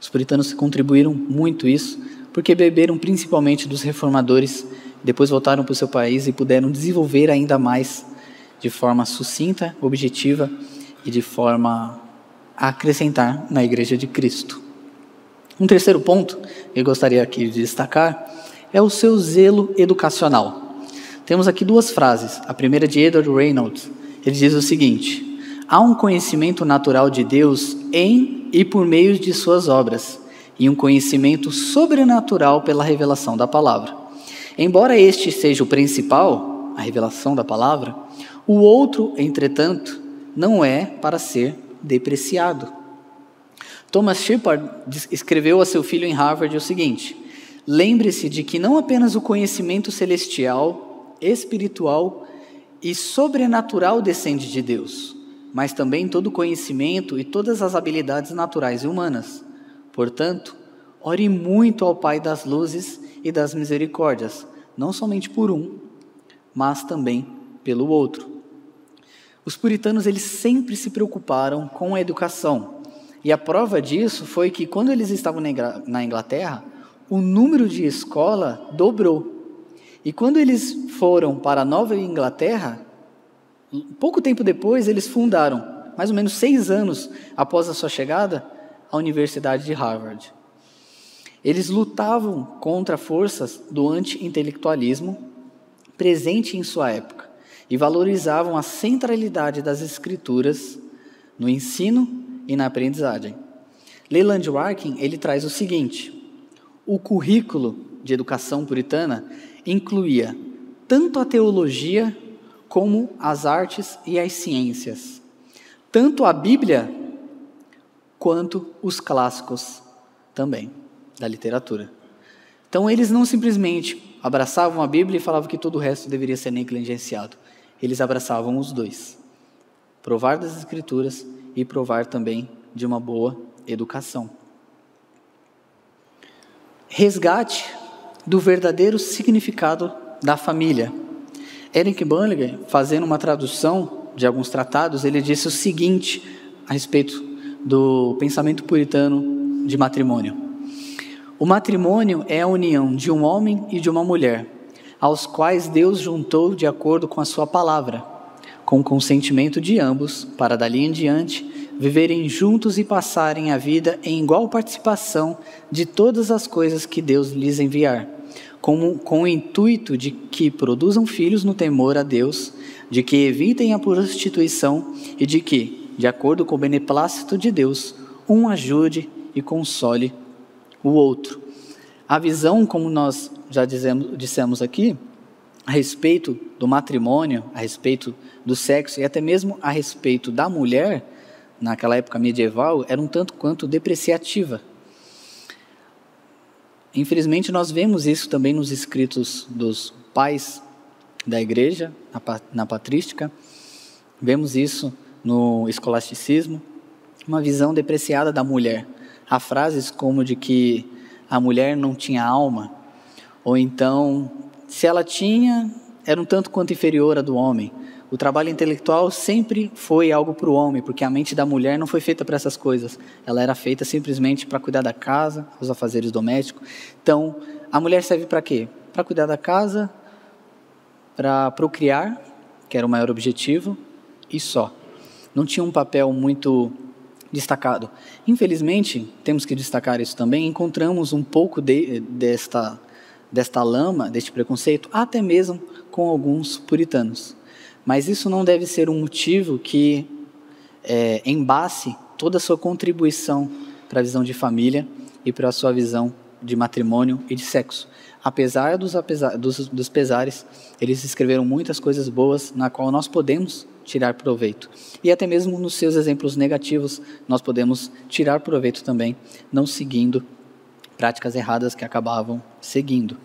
Os puritanos contribuíram muito isso, porque beberam principalmente dos reformadores, depois voltaram para o seu país e puderam desenvolver ainda mais de forma sucinta, objetiva e de forma a acrescentar na Igreja de Cristo. Um terceiro ponto que eu gostaria aqui de destacar é o seu zelo educacional. Temos aqui duas frases. A primeira é de Edward Reynolds. Ele diz o seguinte: há um conhecimento natural de Deus em e por meio de suas obras, e um conhecimento sobrenatural pela revelação da palavra. Embora este seja o principal, a revelação da palavra, o outro, entretanto, não é para ser depreciado. Thomas Shepard escreveu a seu filho em Harvard o seguinte: lembre-se de que não apenas o conhecimento celestial, espiritual e sobrenatural descende de Deus, mas também todo o conhecimento e todas as habilidades naturais e humanas. Portanto, ore muito ao Pai das luzes e das misericórdias, não somente por um, mas também pelo outro. Os puritanos, eles sempre se preocuparam com a educação, e a prova disso foi que quando eles estavam na Inglaterra, o número de escola dobrou. E quando eles foram para a Nova Inglaterra, pouco tempo depois eles fundaram, mais ou menos 6 anos após a sua chegada, a Universidade de Harvard. Eles lutavam contra forças do anti-intelectualismo presente em sua época e valorizavam a centralidade das Escrituras no ensino e na aprendizagem. Leland Arkin, ele traz o seguinte: o currículo de educação puritana incluía tanto a teologia como as artes e as ciências, tanto a Bíblia quanto os clássicos também da literatura. Então eles não simplesmente abraçavam a Bíblia e falavam que todo o resto deveria ser negligenciado. Eles abraçavam os dois. Provar das Escrituras e provar também de uma boa educação. Resgate do verdadeiro significado da família. Eric Bullinger, fazendo uma tradução de alguns tratados, ele disse o seguinte a respeito do pensamento puritano de matrimônio: o matrimônio é a união de um homem e de uma mulher, aos quais Deus juntou de acordo com a sua palavra, com o consentimento de ambos, para dali em diante viverem juntos e passarem a vida em igual participação de todas as coisas que Deus lhes enviar, com o intuito de que produzam filhos no temor a Deus, de que evitem a prostituição e de que, de acordo com o beneplácito de Deus, um ajude e console o outro. A visão, como nós já dissemos aqui, a respeito do matrimônio, a respeito do sexo e até mesmo a respeito da mulher, naquela época medieval, era um tanto quanto depreciativa. Infelizmente, nós vemos isso também nos escritos dos pais da igreja, na patrística, vemos isso no escolasticismo, uma visão depreciada da mulher. Há frases como de que a mulher não tinha alma, ou então, se ela tinha, era um tanto quanto inferior à do homem. O trabalho intelectual sempre foi algo para o homem, porque a mente da mulher não foi feita para essas coisas. Ela era feita simplesmente para cuidar da casa, os afazeres domésticos. Então, a mulher serve para quê? Para cuidar da casa, para procriar, que era o maior objetivo, e só. Não tinha um papel muito destacado. Infelizmente, temos que destacar isso também, encontramos um pouco desta lama, deste preconceito, até mesmo com alguns puritanos. Mas isso não deve ser um motivo que embace toda a sua contribuição para a visão de família e para a sua visão de matrimônio e de sexo. Apesar dos pesares, eles escreveram muitas coisas boas na qual nós podemos tirar proveito. E até mesmo nos seus exemplos negativos, nós podemos tirar proveito também, não seguindo práticas erradas que acabavam seguindo.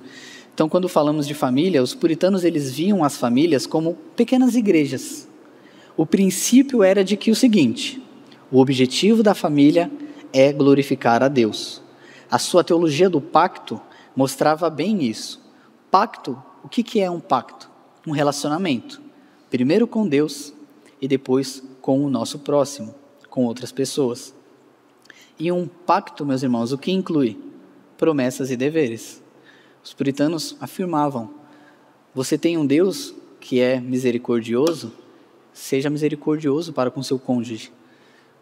Então, quando falamos de família, os puritanos eles viam as famílias como pequenas igrejas. O princípio era de que o seguinte: o objetivo da família é glorificar a Deus. A sua teologia do pacto mostrava bem isso. Pacto, o que é um pacto? Um relacionamento. Primeiro com Deus e depois com o nosso próximo, com outras pessoas. E um pacto, meus irmãos, o que inclui? Promessas e deveres. Os puritanos afirmavam: você tem um Deus que é misericordioso, seja misericordioso para com seu cônjuge.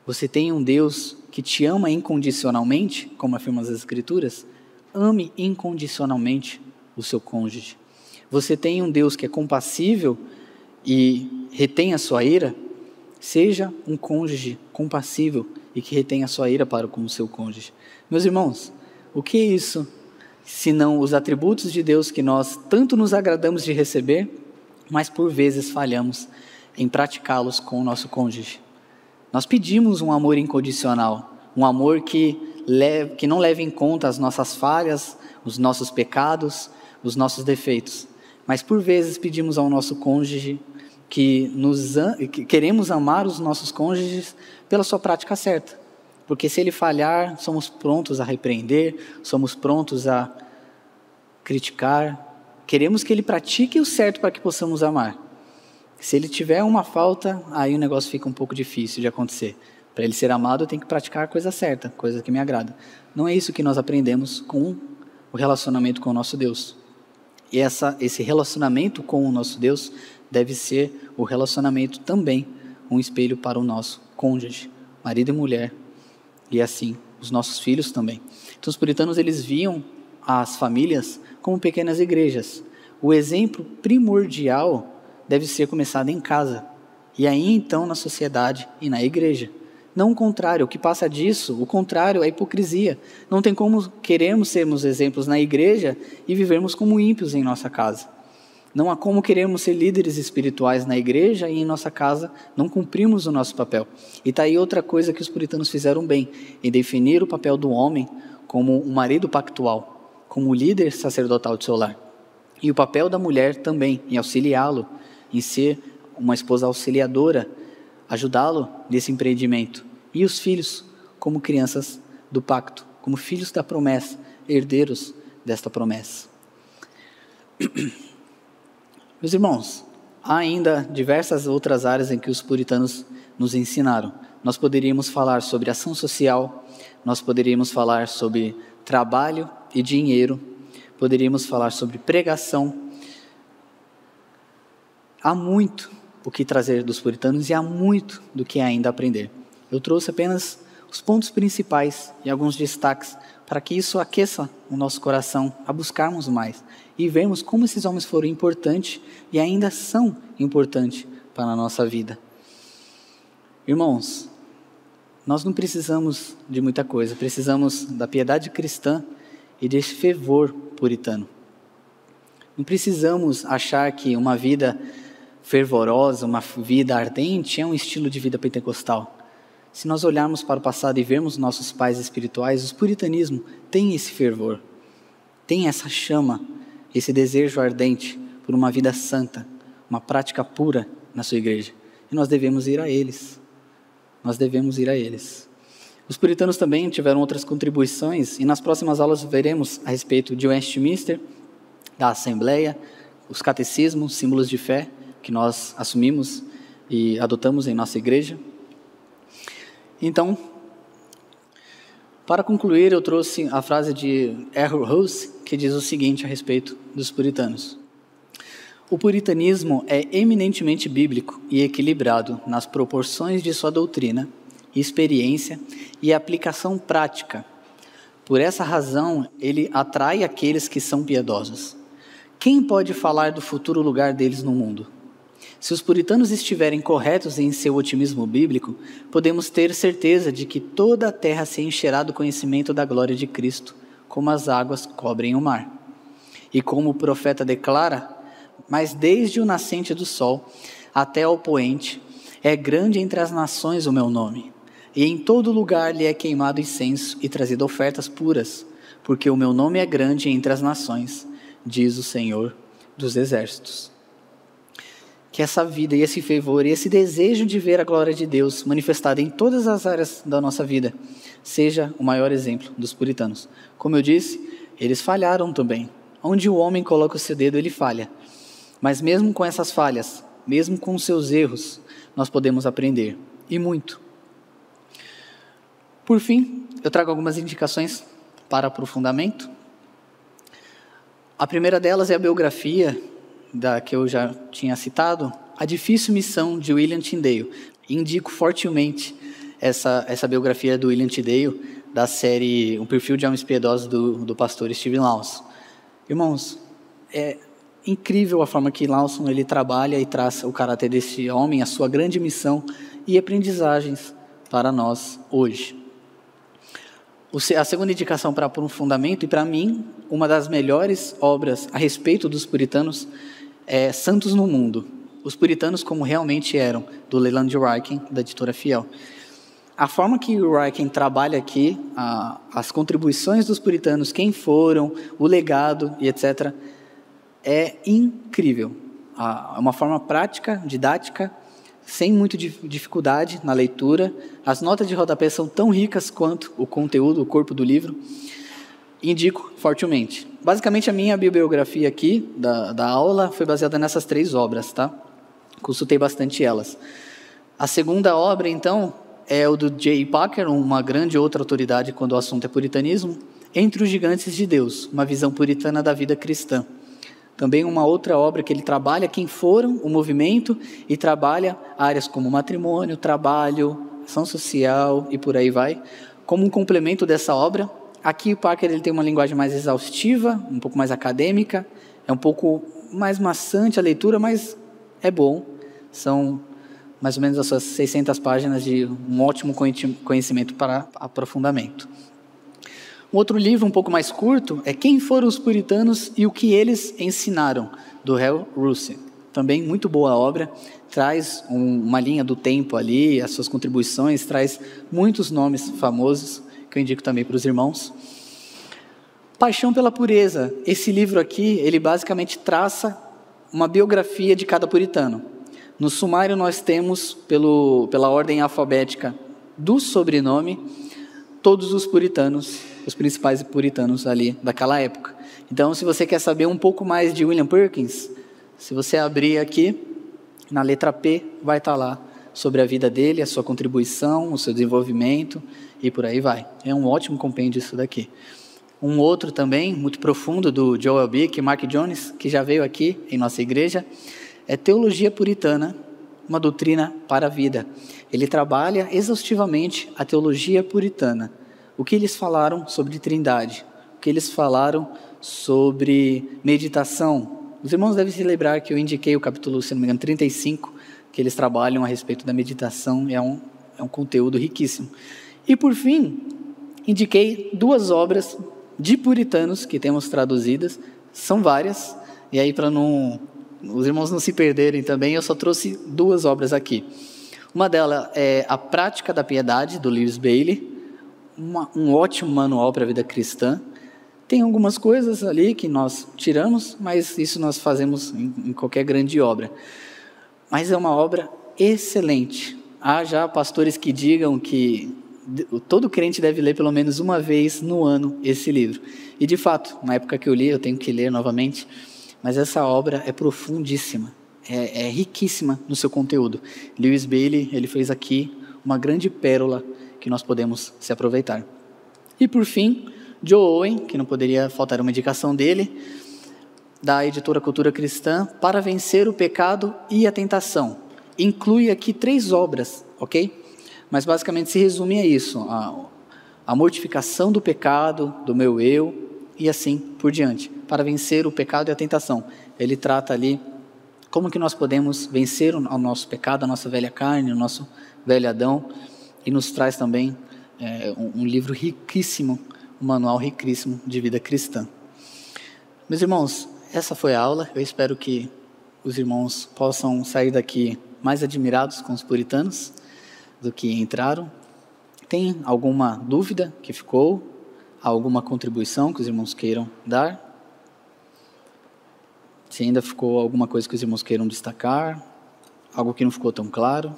Você tem um Deus que te ama incondicionalmente, como afirmam as Escrituras, ame incondicionalmente o seu cônjuge. Você tem um Deus que é compassível e retém a sua ira, seja um cônjuge compassível e que retém a sua ira para com o seu cônjuge. Meus irmãos, o que é isso, senão os atributos de Deus que nós tanto nos agradamos de receber, mas por vezes falhamos em praticá-los com o nosso cônjuge? Nós pedimos um amor incondicional, um amor que não leve em conta as nossas falhas, os nossos pecados, os nossos defeitos. Mas por vezes pedimos ao nosso cônjuge que queremos amar os nossos cônjuges pela sua prática certa. Porque se ele falhar, somos prontos a repreender, somos prontos a criticar. Queremos que ele pratique o certo para que possamos amar. Se ele tiver uma falta, aí o negócio fica um pouco difícil de acontecer. Para ele ser amado, eu tenho que praticar a coisa certa, coisa que me agrada. Não é isso que nós aprendemos com o relacionamento com o nosso Deus. E esse relacionamento com o nosso Deus deve ser o relacionamento também, um espelho para o nosso cônjuge, marido e mulher, e assim os nossos filhos também. Então os puritanos eles viam as famílias como pequenas igrejas. O exemplo primordial deve ser começado em casa, e aí então na sociedade e na igreja. Não o contrário, o que passa disso, o contrário é a hipocrisia. Não tem como queremos sermos exemplos na igreja e vivermos como ímpios em nossa casa. Não há como queremos ser líderes espirituais na igreja e em nossa casa não cumprimos o nosso papel. E está aí outra coisa que os puritanos fizeram bem, em definir o papel do homem como um marido pactual, como líder sacerdotal de seu lar. E o papel da mulher também, em auxiliá-lo, em ser uma esposa auxiliadora, ajudá-lo nesse empreendimento. E os filhos como crianças do pacto, como filhos da promessa, herdeiros desta promessa. Meus irmãos, há ainda diversas outras áreas em que os puritanos nos ensinaram. Nós poderíamos falar sobre ação social, nós poderíamos falar sobre trabalho e dinheiro, poderíamos falar sobre pregação. Há muito o que trazer dos puritanos e há muito do que ainda aprender. Eu trouxe apenas os pontos principais e alguns destaques para que isso aqueça o nosso coração a buscarmos mais e vermos como esses homens foram importantes e ainda são importantes para a nossa vida. Irmãos, nós não precisamos de muita coisa, precisamos da piedade cristã e desse fervor puritano. Não precisamos achar que uma vida fervorosa, uma vida ardente é um estilo de vida pentecostal. Se nós olharmos para o passado e vermos nossos pais espirituais, o puritanismo tem esse fervor, tem essa chama, esse desejo ardente por uma vida santa, uma prática pura na sua igreja. E nós devemos ir a eles. Nós devemos ir a eles. Os puritanos também tiveram outras contribuições e nas próximas aulas veremos a respeito de Westminster, da Assembleia, os catecismos, símbolos de fé que nós assumimos e adotamos em nossa igreja. Então, para concluir, eu trouxe a frase de Errol Rose, que diz o seguinte a respeito dos puritanos. O puritanismo é eminentemente bíblico e equilibrado nas proporções de sua doutrina, experiência e aplicação prática. Por essa razão, ele atrai aqueles que são piedosos. Quem pode falar do futuro lugar deles no mundo? Se os puritanos estiverem corretos em seu otimismo bíblico, podemos ter certeza de que toda a terra se encherá do conhecimento da glória de Cristo, como as águas cobrem o mar. E como o profeta declara, mas desde o nascente do sol até ao poente, é grande entre as nações o meu nome, e em todo lugar lhe é queimado incenso e trazido ofertas puras, porque o meu nome é grande entre as nações, diz o Senhor dos Exércitos. Que essa vida e esse fervor e esse desejo de ver a glória de Deus manifestada em todas as áreas da nossa vida seja o maior exemplo dos puritanos. Como eu disse, eles falharam também. Onde o homem coloca o seu dedo, ele falha. Mas mesmo com essas falhas, mesmo com os seus erros, nós podemos aprender, e muito. Por fim, eu trago algumas indicações para aprofundamento. A primeira delas é a biografia que eu já tinha citado, A Difícil Missão de William Tyndale. Indico fortemente essa biografia do William Tyndale, da série Um Perfil de Homens Piedosos do pastor Steven Lawson. Irmãos, é incrível a forma que Lawson ele trabalha e traça o caráter desse homem, a sua grande missão e aprendizagens para nós hoje. A segunda indicação para aprofundamento, e para mim, uma das melhores obras a respeito dos puritanos, é Santos no Mundo. Os puritanos como realmente eram, do Leland Ryken, da editora Fiel. A forma que o Ryken trabalha aqui, as contribuições dos puritanos, quem foram, o legado e etc., é incrível. É uma forma prática, didática, sem muita dificuldade na leitura. As notas de rodapé são tão ricas quanto o conteúdo, o corpo do livro. Indico fortemente. Basicamente, a minha bibliografia aqui, da aula, foi baseada nessas 3 obras, tá? Consultei bastante elas. A segunda obra, então, é o do J. Packer, uma grande outra autoridade quando o assunto é puritanismo, Entre os Gigantes de Deus, uma visão puritana da vida cristã. Também uma outra obra que ele trabalha quem foram, o movimento, e trabalha áreas como matrimônio, trabalho, ação social e por aí vai. Como um complemento dessa obra, aqui o Packer ele tem uma linguagem mais exaustiva, um pouco mais acadêmica, é um pouco mais maçante a leitura, mas é bom. São mais ou menos as suas 600 páginas de um ótimo conhecimento para aprofundamento. Um outro livro um pouco mais curto é Quem Foram os Puritanos e o que Eles Ensinaram, do Hal Russell. Também muito boa obra, traz uma linha do tempo ali, as suas contribuições, traz muitos nomes famosos, que eu indico também para os irmãos. Paixão pela Pureza. Esse livro aqui, ele basicamente traça uma biografia de cada puritano. No sumário nós temos, pela ordem alfabética do sobrenome, todos os puritanos, os principais puritanos ali daquela época. Então, se você quer saber um pouco mais de William Perkins, se você abrir aqui, na letra P, vai estar lá sobre a vida dele, a sua contribuição, o seu desenvolvimento e por aí vai. É um ótimo compêndio isso daqui. Um outro também, muito profundo, do Joel Bick e Mark Jones, que já veio aqui em nossa igreja, é Teologia Puritana, uma doutrina para a vida. Ele trabalha exaustivamente a teologia puritana. O que eles falaram sobre trindade, o que eles falaram sobre meditação. Os irmãos devem se lembrar que eu indiquei o capítulo, se não me engano, 35, que eles trabalham a respeito da meditação, é um conteúdo riquíssimo. E por fim, indiquei 2 obras de puritanos que temos traduzidas, são várias, e aí para os irmãos não se perderem também, eu só trouxe 2 obras aqui. Uma delas é A Prática da Piedade, do Lewis Bailey, um ótimo manual para a vida cristã. Tem algumas coisas ali que nós tiramos, mas isso nós fazemos em qualquer grande obra. Mas é uma obra excelente. Há já pastores que digam que todo crente deve ler pelo menos uma vez no ano esse livro. E de fato, na época que eu li, eu tenho que ler novamente, mas essa obra é profundíssima, é riquíssima no seu conteúdo. Lewis Bailey, ele fez aqui uma grande pérola que nós podemos se aproveitar. E por fim, Joe Owen, que não poderia faltar uma indicação dele, da editora Cultura Cristã, Para Vencer o Pecado e a Tentação. Inclui aqui 3 obras, ok? Mas basicamente se resume a isso, a mortificação do pecado, do meu eu, e assim por diante. Para vencer o pecado e a tentação. Ele trata ali como que nós podemos vencer o nosso pecado, a nossa velha carne, o nosso velho Adão, e nos traz também um livro riquíssimo, um manual riquíssimo de vida cristã. Meus irmãos, essa foi a aula. Eu espero que os irmãos possam sair daqui mais admirados com os puritanos do que entraram. Tem alguma dúvida que ficou? Alguma contribuição que os irmãos queiram dar? Se ainda ficou alguma coisa que os irmãos queiram destacar? Algo que não ficou tão claro?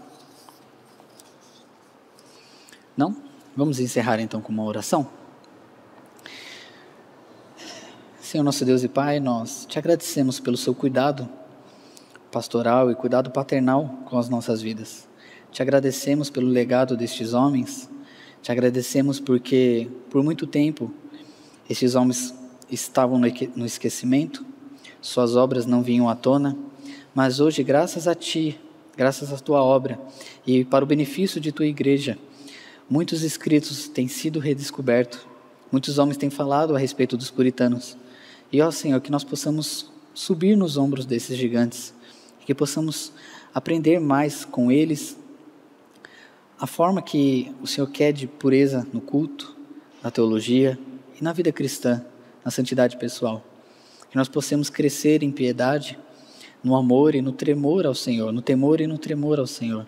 Não? Vamos encerrar então com uma oração? Senhor nosso Deus e Pai, nós te agradecemos pelo seu cuidado pastoral e cuidado paternal com as nossas vidas. Te agradecemos pelo legado destes homens, te agradecemos porque por muito tempo estes homens estavam no esquecimento, suas obras não vinham à tona, mas hoje, graças a Ti, graças à Tua obra e para o benefício de Tua igreja, muitos escritos têm sido redescobertos, muitos homens têm falado a respeito dos puritanos. E, ó Senhor, que nós possamos subir nos ombros desses gigantes, que possamos aprender mais com eles, a forma que o Senhor quer de pureza no culto, na teologia e na vida cristã, na santidade pessoal. Que nós possamos crescer em piedade, no amor e no tremor ao Senhor, no temor e no tremor ao Senhor.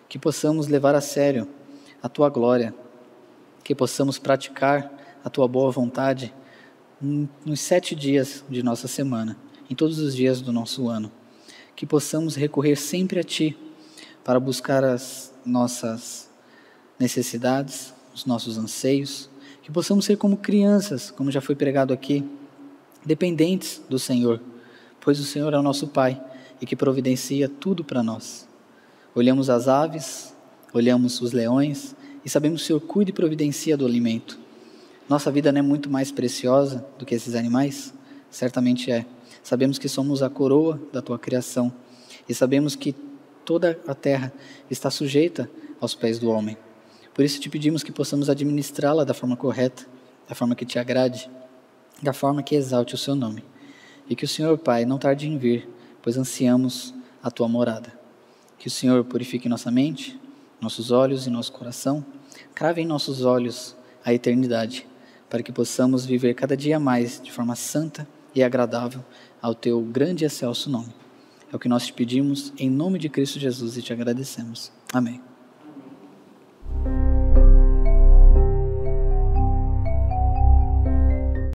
Que possamos levar a sério a Tua glória, que possamos praticar a Tua boa vontade nos 7 dias de nossa semana, em todos os dias do nosso ano. Que possamos recorrer sempre a Ti para buscar as nossas necessidades, os nossos anseios. Que possamos ser como crianças, como já foi pregado aqui, dependentes do Senhor, pois o Senhor é o nosso Pai e que providencia tudo para nós. Olhamos as aves, olhamos os leões e sabemos que o Senhor cuida e providencia do alimento. Nossa vida não é muito mais preciosa do que esses animais? Certamente é. Sabemos que somos a coroa da Tua criação e sabemos que toda a terra está sujeita aos pés do homem. Por isso te pedimos que possamos administrá-la da forma correta, da forma que Te agrade, da forma que exalte o Seu nome. E que o Senhor, Pai, não tarde em vir, pois ansiamos a Tua morada. Que o Senhor purifique nossa mente, nossos olhos e nosso coração, crave em nossos olhos a eternidade, para que possamos viver cada dia mais de forma santa e agradável ao Teu grande e excelso nome. É o que nós te pedimos em nome de Cristo Jesus e te agradecemos. Amém.